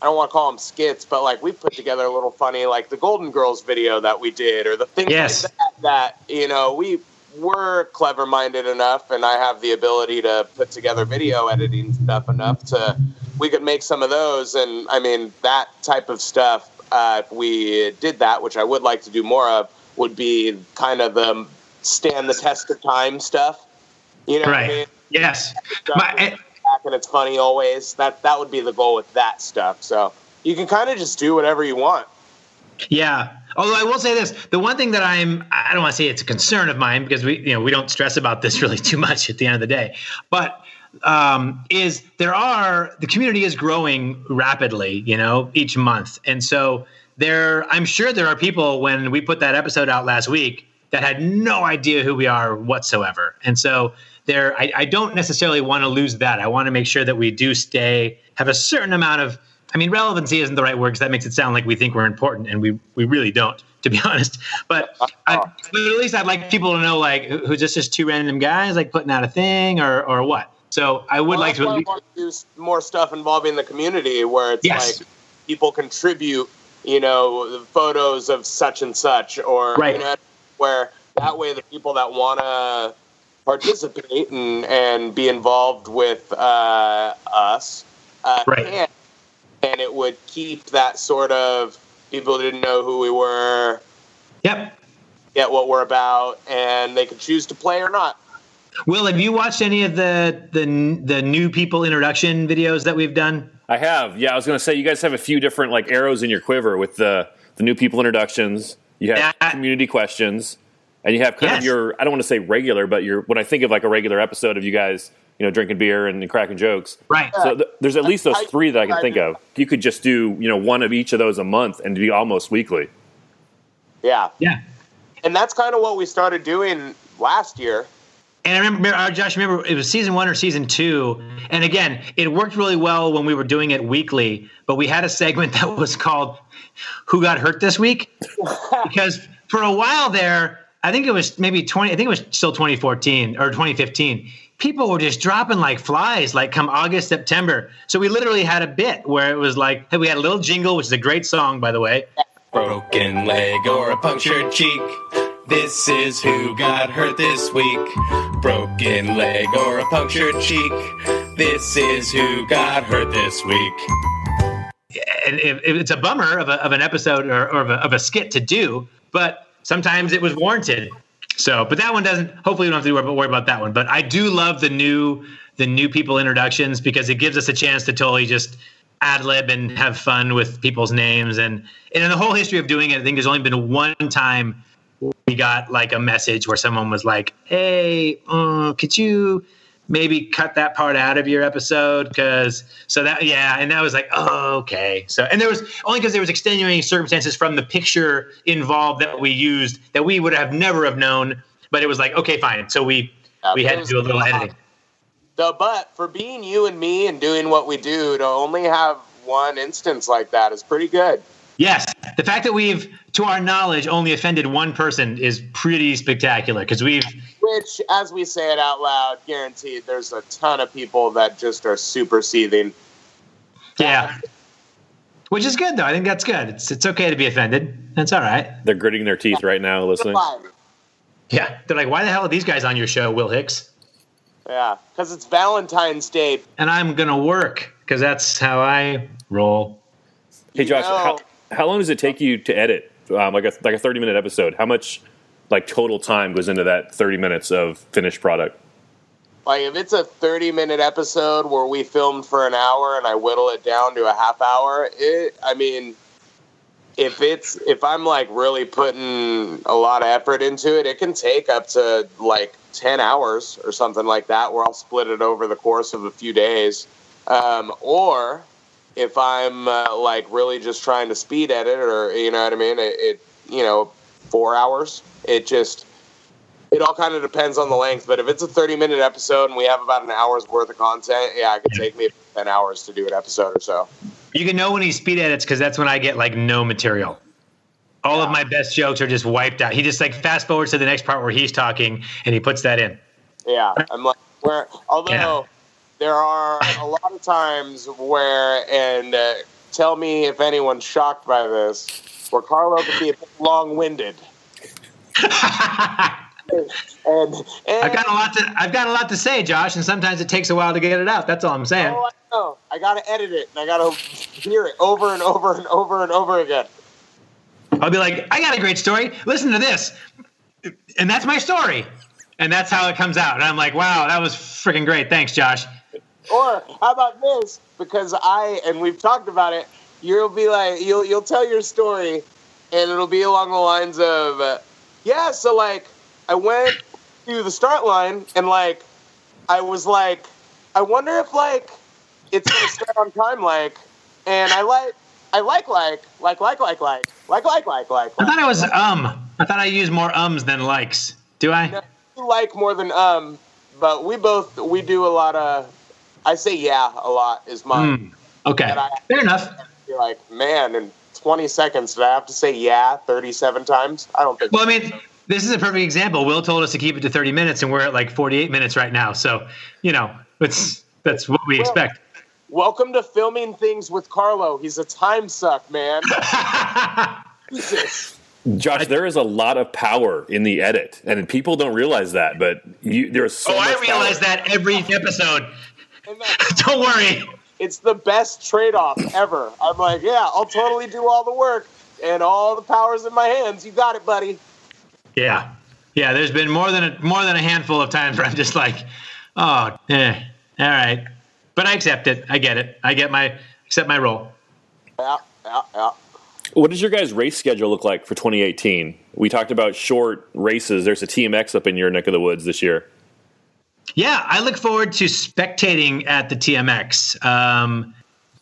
I don't want to call them skits, but like we put together a little funny, like the Golden Girls video that we did, or the things like that, we were clever-minded enough, and I have the ability to put together video editing stuff enough we could make some of those. And I mean, that type of stuff, if we did that, which I would like to do more of, would be kind of the stand the test of time stuff. Right. What I mean? Yes. And it's funny always. That would be the goal with that stuff. So you can kind of just do whatever you want. Yeah. Although I will say this, the one thing that I don't want to say it's a concern of mine, because we don't stress about this really too much at the end of the day, but is the community is growing rapidly, each month. And so I'm sure there are people when we put that episode out last week that had no idea who we are whatsoever. And so I don't necessarily want to lose that. I want to make sure that we do have a certain amount of, relevancy isn't the right word because that makes it sound like we think we're important, and we really don't, to be honest. But at least I'd like people to know, like, who's just two random guys, like, putting out a thing or what. So I would like to. I want to do more stuff involving the community where it's like people contribute, the photos of such and such, or where that way the people that want to participate and be involved with us can, and it would keep that sort of people didn't know who we were, get what we're about, and they could choose to play or not. Will, have you watched any of the new people introduction videos that we've done? I have. Yeah, I was going to say, you guys have a few different like arrows in your quiver with the new people introductions. You have community questions, and you have kind of your, I don't want to say regular, but when I think of like a regular episode of you guys, drinking beer and cracking jokes. Right. So there's at least those three that I can think of. You could just do, one of each of those a month and be almost weekly. Yeah. Yeah. And that's kind of what we started doing last year. And I remember, Josh, it was season 1 or season 2. And again, it worked really well when we were doing it weekly, but we had a segment that was called Who Got Hurt This Week? Because for a while there, I think it was still 2014 or 2015. People were just dropping like flies, like come August, September. So we literally had a bit where it was like, we had a little jingle, which is a great song, by the way. Broken leg or a punctured cheek. This is who got hurt this week. Broken leg or a punctured cheek. This is who got hurt this week. And it's a bummer of an episode or of a skit to do, but sometimes it was warranted. So, but that one doesn't. Hopefully, we don't have to worry about that one. But I do love the new people introductions because it gives us a chance to totally just ad lib and have fun with people's names. And in the whole history of doing it, I think there's only been one time we got like a message where someone was like, "Hey, could you maybe cut that part out of your episode?" And that was like, oh, okay. So, and there was only because there was extenuating circumstances from the picture involved that we used that we would have never have known, but it was like, okay, fine. So we had to do a little editing. But for being you and me and doing what we do, to only have one instance like that is pretty good. Yes. The fact that we've, to our knowledge, only offended one person is pretty spectacular because which, as we say it out loud, guaranteed there's a ton of people that just are super seething. Yeah. Which is good, though. I think that's good. It's okay to be offended. That's all right. They're gritting their teeth right now listening. Yeah. They're like, why the hell are these guys on your show, Will Hicks? Yeah, because it's Valentine's Day. And I'm going to work because that's how I roll. Hey, Josh, how long does it take you to edit like a 30-minute episode? How much like total time goes into that 30 minutes of finished product? Like if it's a 30-minute episode where we filmed for an hour and I whittle it down to a half hour, if I'm like really putting a lot of effort into it, it can take up to like 10 hours or something like that, where I'll split it over the course of a few days. Or if I'm like really just trying to speed edit, or you know what I mean, 4 hours. It all kind of depends on the length. But if it's a 30-minute episode and we have about an hour's worth of content, it could take me 10 hours to do an episode or so. You can know when he speed edits because that's when I get like no material. All of my best jokes are just wiped out. He just like fast forwards to the next part where he's talking and he puts that in. Yeah, I'm like, there are a lot of times where, and tell me if anyone's shocked by this, where Carlo can be a bit long-winded. and I've got a lot to say, Josh, and sometimes it takes a while to get it out. That's all I'm saying. Oh, I know. I got to edit it, and I got to hear it over and over and over and over again. I'll be like, I got a great story. Listen to this. And that's my story. And that's how it comes out. And I'm like, wow, that was freaking great. Thanks, Josh. Or how about this? Because and we've talked about it, you'll be like, you'll tell your story, and it'll be along the lines of, so like, I went to the start line, and like, I was like, I wonder if like, it's going to start on time, like, and I I like. I thought I was I thought I used more ums than likes. Do I? No, you like more than but we do a lot of. I say yeah a lot is mine. Okay, fair enough. You're like, man, in 20 seconds, did I have to say yeah 37 times? I don't think. Well, I mean, this is a perfect example. Will told us to keep it to 30 minutes, and we're at like 48 minutes right now. So, that's what we expect. Welcome to filming things with Carlo. He's a time suck, man. Jesus. Josh, there is a lot of power in the edit, and people don't realize that. But there's so much I realize power. that every episode. Don't worry. It's the best trade-off ever. I'm like, yeah, I'll totally do all the work, and all the power's in my hands. You got it, buddy. Yeah. There's been more than a handful of times where I'm just like, all right. But I accept it. I get it. Accept my role. Yeah. What does your guys' race schedule look like for 2018? We talked about short races. There's a TMX up in your neck of the woods this year. Yeah, I look forward to spectating at the TMX.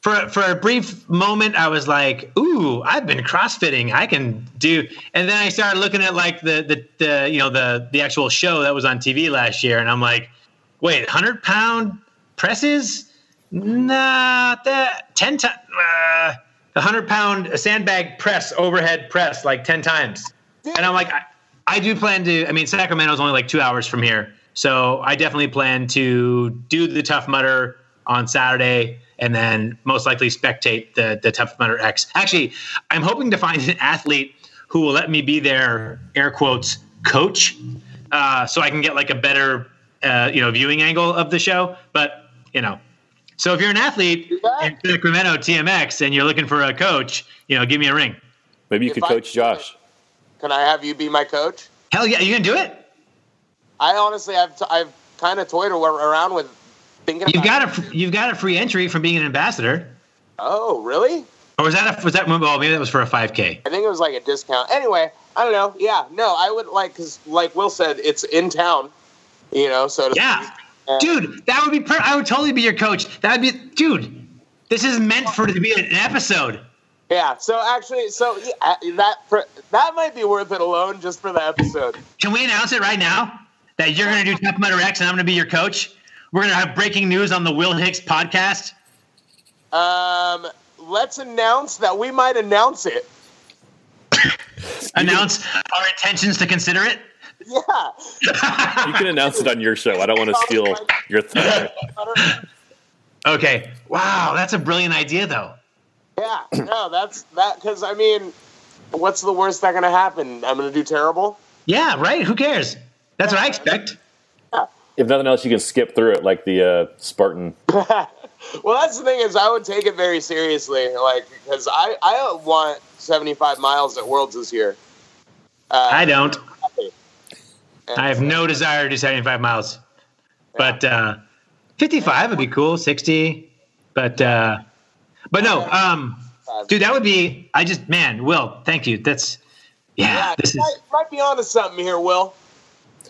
For a brief moment, I was like, "Ooh, I've been CrossFitting. I can do." And then I started looking at like the actual show that was on TV last year, and I'm like, "Wait, 100-pound presses? Nah, that 10 times. 100-pound sandbag press, overhead press, like 10 times." And I'm like, I do plan to. I mean, Sacramento's only like 2 hours from here. So I definitely plan to do the Tough Mudder on Saturday and then most likely spectate the Tough Mudder X. Actually, I'm hoping to find an athlete who will let me be their, air quotes, coach, so I can get like a better, viewing angle of the show. But, so if you're an athlete in Sacramento TMX and you're looking for a coach, give me a ring. Maybe you could coach Josh. Can I have you be my coach? Hell yeah, you can do it. I honestly, I've kind of toyed around with thinking. You've got a free entry from being an ambassador. Oh, really? Or was that well, maybe that was for a 5K. I think it was like a discount. Anyway, I don't know. Yeah, no, I would because like Will said, it's in town. So yeah, dude, that would be. I would totally be your coach. That would be, dude. This is meant to be an episode. Yeah. So actually, that might be worth it alone just for the episode. Can we announce it right now? That you're going to do Tough Mudder X and I'm going to be your coach? We're going to have breaking news on the Will Hicks podcast? Let's announce that we might announce it. Announce our intentions to consider it? Yeah. You can announce it on your show. I don't want to steal your thunder. Okay. Wow, that's a brilliant idea, though. Yeah. No, that's that because, I mean, what's the worst that going to happen? I'm going to do terrible? Yeah, right? Who cares? That's what I expect. If nothing else, you can skip through it like the Spartan. Well, that's the thing is I would take it very seriously, because I want 75 miles at Worlds this year. I don't. I have no desire to do 75 miles. But 55 would be cool, 60. But no, dude, that would be, Will, thank you. That's, this might be onto something here, Will.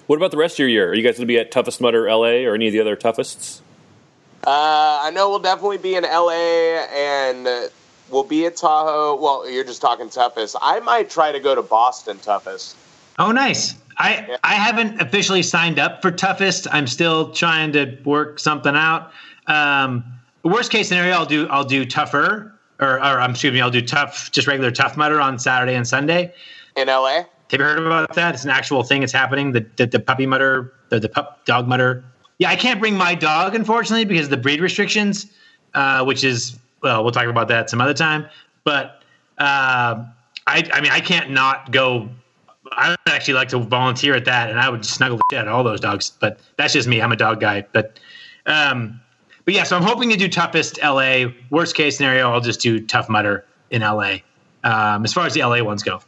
What about the rest of your year? Are you guys going to be at Toughest Mudder LA or any of the other toughest? I know we'll definitely be in LA and we'll be at Tahoe. Well, you're just talking toughest. I might try to go to Boston toughest. Oh, nice. I haven't officially signed up for toughest. I'm still trying to work something out. Worst case scenario, I'll do tougher I'll do just regular Tough Mudder on Saturday and Sunday. In LA? Have you heard about that? It's an actual thing. It's happening. The puppy mudder, the pup dog mudder. Yeah, I can't bring my dog, unfortunately, because of the breed restrictions, which is, well, we'll talk about that some other time. But I can't not go. I would actually like to volunteer at that, and I would snuggle the shit out of all those dogs. But that's just me. I'm a dog guy. But yeah, so I'm hoping to do toughest LA. Worst case scenario, I'll just do Tough Mudder in LA. As far as the LA ones go.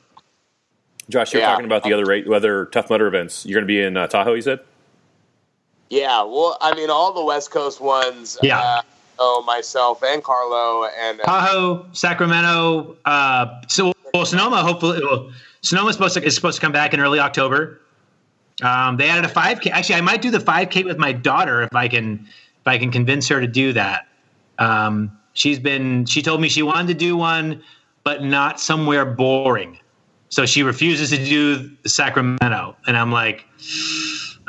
Josh, you're talking about the other Tough Mudder events. You're going to be in Tahoe, you said? Yeah, well, I mean, all the West Coast ones. Yeah. Myself and Carlo and Tahoe, Sacramento. Sonoma. Hopefully, Sonoma is supposed to come back in early October. They added a 5K. Actually, I might do the 5K with my daughter if I can convince her to do that. She told me she wanted to do one, but not somewhere boring. So she refuses to do Sacramento. And I'm like,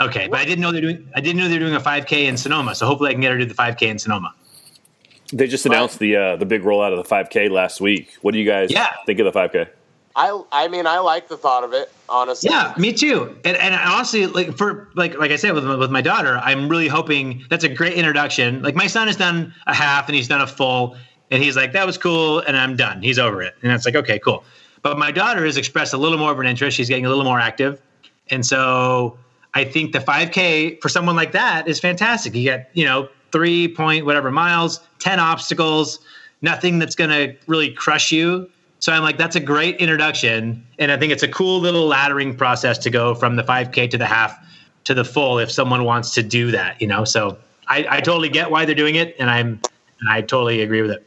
okay, but I didn't know they're doing a 5K in Sonoma. So hopefully I can get her to do the 5K in Sonoma. They just announced the big rollout of the 5K last week. What do you guys think of the 5K? I mean, I like the thought of it, honestly. Yeah, me too. And honestly, like I said with my daughter, I'm really hoping that's a great introduction. Like my son has done a half and he's done a full, and he's like, that was cool, and I'm done. He's over it, and it's like, okay, cool. But my daughter has expressed a little more of an interest. She's getting a little more active, and so I think the 5K for someone like that is fantastic. You get 3 point whatever miles, 10 obstacles, nothing that's going to really crush you. So I'm like, that's a great introduction. And I think it's a cool little laddering process to go from the 5K to the half to the full if someone wants to do that, So I totally get why they're doing it, and I totally agree with it.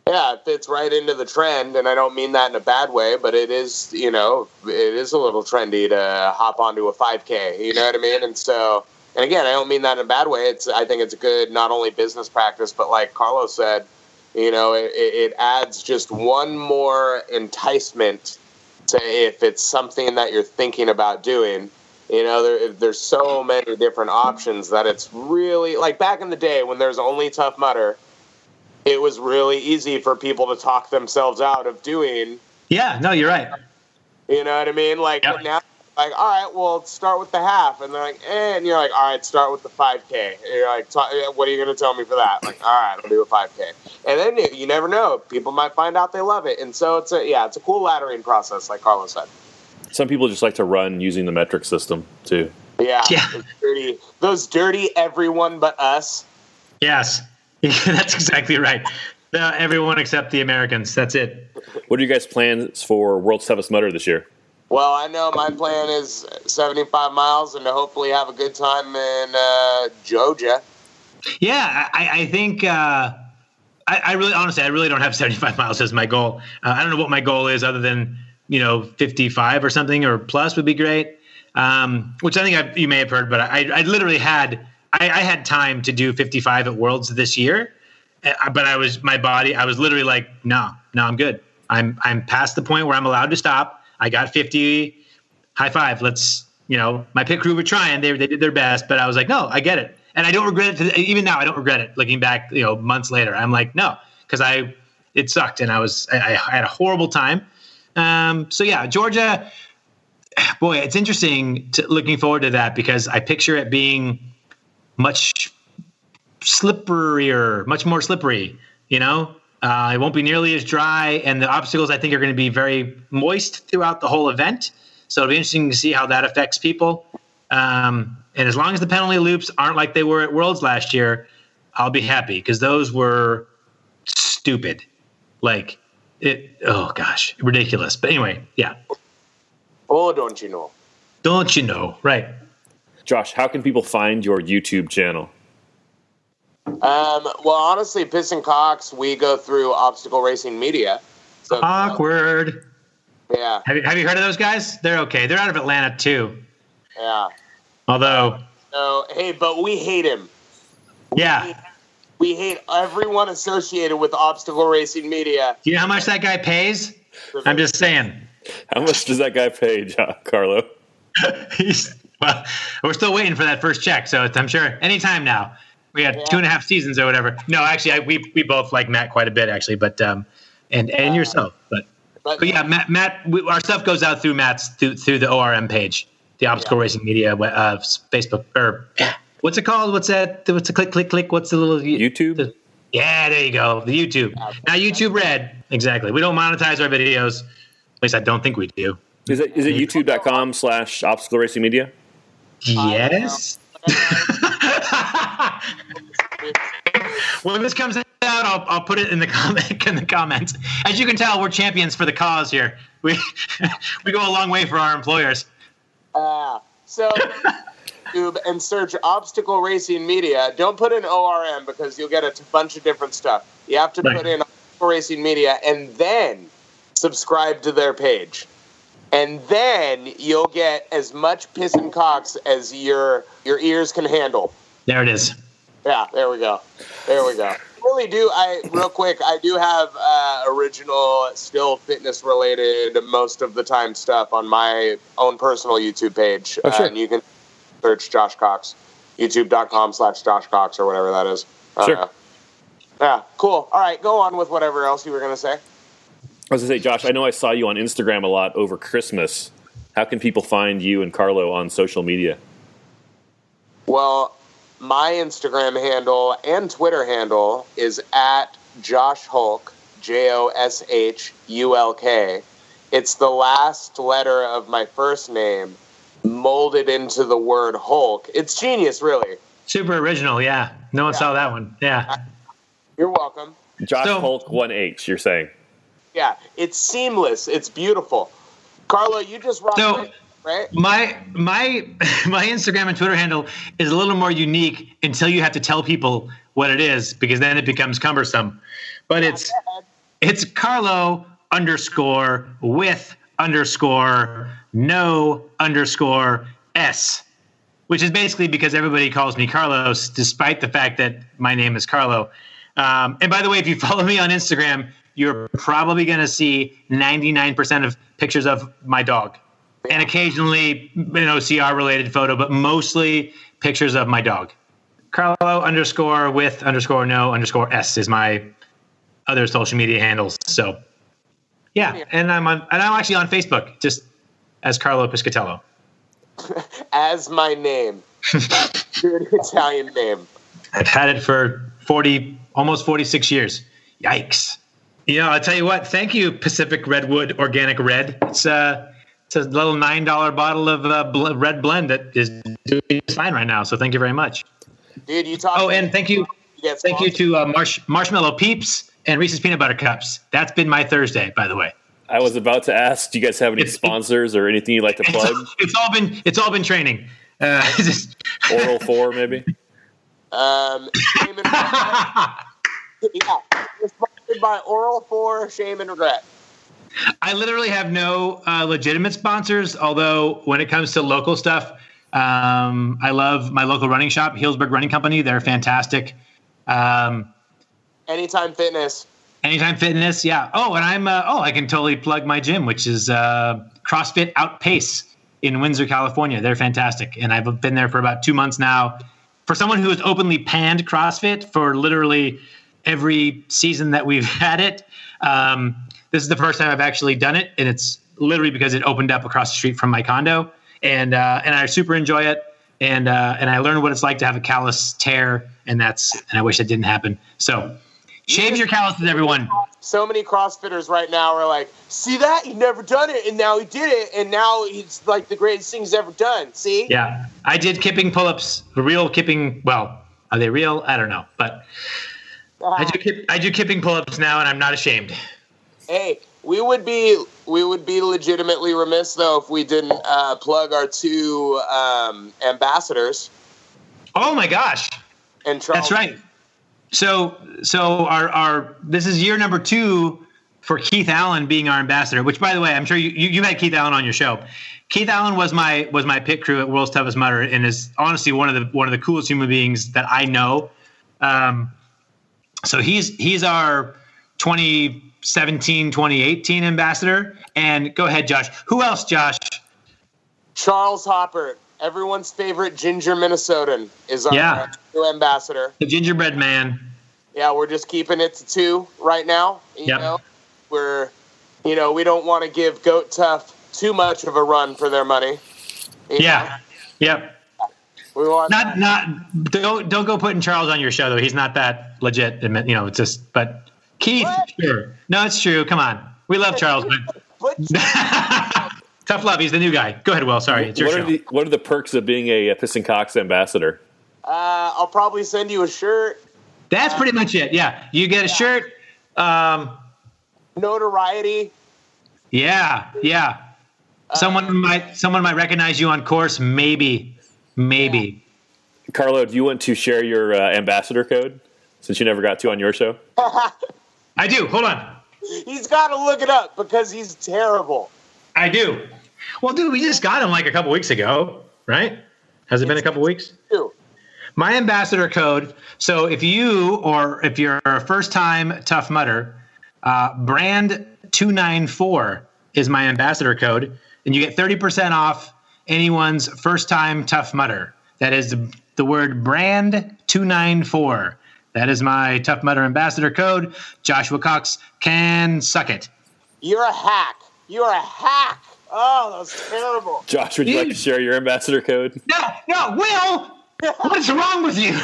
Yeah, it fits right into the trend, and I don't mean that in a bad way, but it is, it is a little trendy to hop onto a 5K, you know what I mean? And so, and again, I don't mean that in a bad way. I think it's a good, not only business practice, but like Carlo said, it adds just one more enticement to if it's something that you're thinking about doing. There's so many different options that it's really, like back in the day when there's only Tough Mudder, it was really easy for people to talk themselves out of doing. Yeah, no, you're right. You know what I mean? Like, yep. But now, like, all right, well, start with the half. And they're like, and you're like, all right, start with the 5K. And you're like, what are you going to tell me for that? Like, all right, I'll do a 5K. And then you never know. People might find out they love it. And so it's a cool laddering process, like Carlo said. Some people just like to run using the metric system, too. Yeah. Those dirty everyone but us. Yes. That's exactly right. Everyone except the Americans. That's it. What are you guys' plans for World's Toughest Mudder this year? Well, I know my plan is 75 miles and to hopefully have a good time in Georgia. Yeah, I think I really don't have 75 miles as my goal. I don't know what my goal is other than 55 or something or plus would be great. Which I think you may have heard, but I literally had time to do 55 at Worlds this year, but I was literally like, no, I'm good. I'm past the point where I'm allowed to stop. I got 50. High five. Let's, my pit crew were trying. They did their best, but I was like, no, I get it. And I don't regret it. Even now, I don't regret it. Looking back, months later, I'm like, no, because it sucked. And I had a horrible time. So yeah, Georgia, boy, it's interesting looking forward to that because I picture it being much more slippery, it won't be nearly as dry, and the obstacles I think are going to be very moist throughout the whole event. So it'll be interesting to see how that affects people. And as long as the penalty loops aren't like they were at Worlds last year, I'll be happy because those were stupid. Like oh gosh, ridiculous. But anyway, yeah. Oh, don't you know? Don't you know? Right. Josh, how can people find your YouTube channel? Well, honestly, Piss and Cox, we go through Obstacle Racing Media. So, awkward. Yeah. Have you heard of those guys? They're okay. They're out of Atlanta too. Yeah. Although. Hey, but we hate him. Yeah. We hate everyone associated with Obstacle Racing Media. Do you know how much that guy pays? I'm just saying. How much does that guy pay, Carlo? Well, we're still waiting for that first check, so I'm sure anytime now. We had 2.5 seasons or whatever. No, actually, we both like Matt quite a bit, actually, but and yourself, but yeah, Matt, our stuff goes out through Matt's through the ORM page, the Obstacle Racing Media Facebook or what's it called? What's that? What's the click? What's the little YouTube? Yeah, there you go, the YouTube. Now YouTube Red, exactly. We don't monetize our videos. At least I don't think we do. Is it youtube.com/Obstacle Racing Media? Yes. When this comes out, I'll put it in the comments. As you can tell, we're champions for the cause here. We go a long way for our employers. So YouTube and search Obstacle Racing Media. Don't put in ORM because you'll get a bunch of different stuff. You have to put in Obstacle Racing Media and then subscribe to their page. And then you'll get as much Piss and Cox as your ears can handle. There it is. Yeah, there we go. really do. Real quick, I do have original, still fitness related, most of the time stuff on my own personal YouTube page. Oh, sure. And you can search Josh Cox, youtube.com/Josh Cox or whatever that is. Sure. Yeah, cool. All right, go on with whatever else you were going to say. I was going to say, Josh, I know I saw you on Instagram a lot over Christmas. How can people find you and Carlo on social media? Well, my Instagram handle and Twitter handle is at Josh Hulk, JOSHULK. It's the last letter of my first name molded into the word Hulk. It's genius, really. Super original, yeah. No one saw that one. Yeah. You're welcome. Josh Hulk 1H, you're saying? Yeah, it's seamless. It's beautiful. Carlo, you just rocked it, right? My Instagram and Twitter handle is a little more unique until you have to tell people what it is, because then it becomes cumbersome. But it's Carlo _with_no_S, which is basically because everybody calls me Carlos, despite the fact that my name is Carlo. And by the way, if you follow me on Instagram, you're probably going to see 99% of pictures of my dog, and occasionally an OCR related photo, but mostly pictures of my dog. Carlo _with_no_S is my other social media handles. So yeah. And I'm actually on Facebook just as Carlo Piscitello. As my name. Good Italian name. I've had it for almost 46 years. Yikes. I'll tell you what. Thank you, Pacific Redwood Organic Red. It's a little $9 bottle of red blend that is doing fine right now. So thank you very much. Dude, you talk. Oh, and thank you to Marshmallow Peeps and Reese's Peanut Butter Cups. That's been my Thursday, by the way. I was about to ask, do you guys have any sponsors or anything you'd like to plug? It's all been training. Oral 4, maybe? Yeah, we're sponsored by Oral 4, Shame and Regret. I literally have no legitimate sponsors, although when it comes to local stuff, I love my local running shop, Healdsburg Running Company. They're fantastic. Anytime Fitness. Anytime Fitness, yeah. Oh, and I can totally plug my gym, which is CrossFit Outpace in Windsor, California. They're fantastic, and I've been there for about 2 months now. For someone who has openly panned CrossFit for literally every season that we've had it, this is the first time I've actually done it, and it's literally because it opened up across the street from my condo, and I super enjoy it, and I learned what it's like to have a callus tear, and I wish that didn't happen. So shave your calluses, everyone. So many CrossFitters right now are like, see that? He never done it, and now he did it, and now it's like the greatest thing he's ever done. See? Yeah. I did kipping pull-ups, real kipping. Well, are they real? I don't know. But I do kipping pull-ups now, and I'm not ashamed. Hey, we would be legitimately remiss, though, if we didn't plug our two ambassadors. Oh, my gosh. And Charles. That's right. So our this is year number 2 for Keith Allen being our ambassador, which, by the way, I'm sure you had Keith Allen on your show. Keith Allen was my pit crew at World's Toughest Mudder, and is honestly one of the coolest human beings that I know. So he's our 2017, 2018 ambassador. And go ahead, Josh. Who else, Josh? Charles Hopper, everyone's favorite ginger Minnesotan, is our new ambassador. The gingerbread man. Yeah, we're just keeping it to 2 right now. You know, we don't want to give Goat Tough too much of a run for their money. Yeah. Yep. We want don't go putting Charles on your show though. He's not that legit. It's just. But Keith, sure. No, it's true. Come on, we love Charles, but tough love. He's the new guy. Go ahead, Will. Sorry, it's your show. What are the perks of being a Piston Cox ambassador? I'll probably send you a shirt. That's pretty much it. Yeah, you get a shirt. Notoriety. Yeah. Someone might recognize you on course. Maybe. Carlo, do you want to share your ambassador code since you never got to on your show? I do. Hold on. He's got to look it up because he's terrible. I do. Well, dude, we just got him like a couple weeks ago, right? Has it been a couple weeks? My ambassador code. So if you're a first-time Tough Mudder, brand 294 is my ambassador code, and you get 30% off anyone's first-time Tough Mudder. That is the word brand 294. That is my Tough Mudder ambassador code. Joshua Cox can suck it. You're a hack. You're a hack. Oh, that was terrible. Josh, would you like to share your ambassador code? No, Will! What's wrong with you?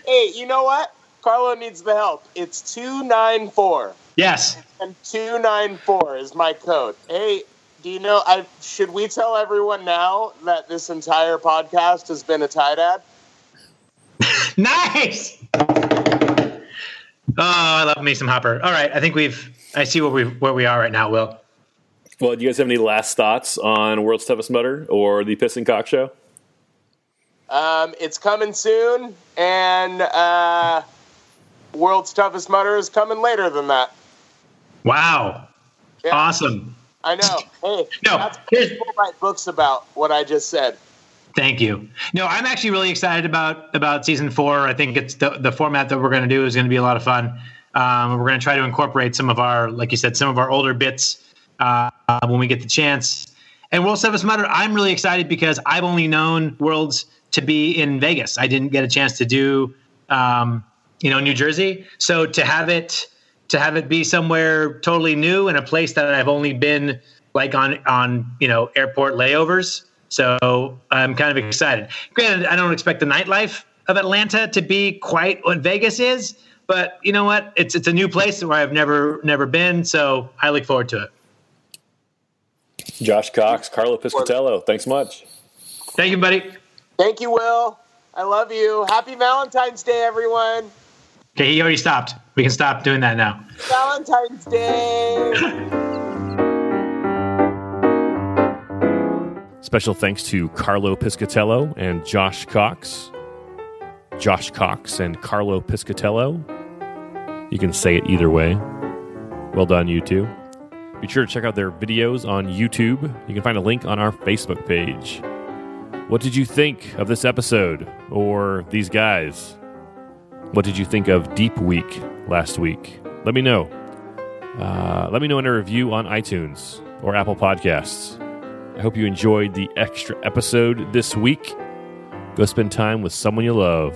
Hey, you know what? Carlo needs the help. It's 294. Yes. And 294 is my code. Hey, do you know, should we tell everyone now that this entire podcast has been a Tide ad? Nice! Oh, I love me some Hopper. All right, I think I see where we are right now, Will. Well, do you guys have any last thoughts on World's Toughest Mudder or the Piss and Cock Show? It's coming soon, and World's Toughest Mudder is coming later than that. Wow. Yeah. Awesome. I know. Hey, No, that's what people write books about, what I just said. Thank you. No, I'm actually really excited about season 4. I think it's the format that we're going to do is going to be a lot of fun. We're going to try to incorporate some of our, like you said, some of our older bits when we get the chance. And World's Toughest Mudder, I'm really excited because I've only known Worlds to be in Vegas. I didn't get a chance to do, New Jersey. So to have it be somewhere totally new and a place that I've only been like on airport layovers. So I'm kind of excited. Granted, I don't expect the nightlife of Atlanta to be quite what Vegas is, but you know what? It's a new place where I've never been, so I look forward to it. Josh Cox, Carlo Piscitello, thanks much. Thank you, buddy. Thank you, Will. I love you. Happy Valentine's Day, everyone. Okay, he already stopped. We can stop doing that now. Valentine's Day. Special thanks to Carlo Piscitello and Josh Cox. Josh Cox and Carlo Piscitello. You can say it either way. Well done, you two. Be sure to check out their videos on YouTube. You can find a link on our Facebook page. What did you think of this episode or these guys? What did you think of Deep Week last week? Let me know. Let me know in a review on iTunes or Apple Podcasts. I hope you enjoyed the extra episode this week. Go spend time with someone you love.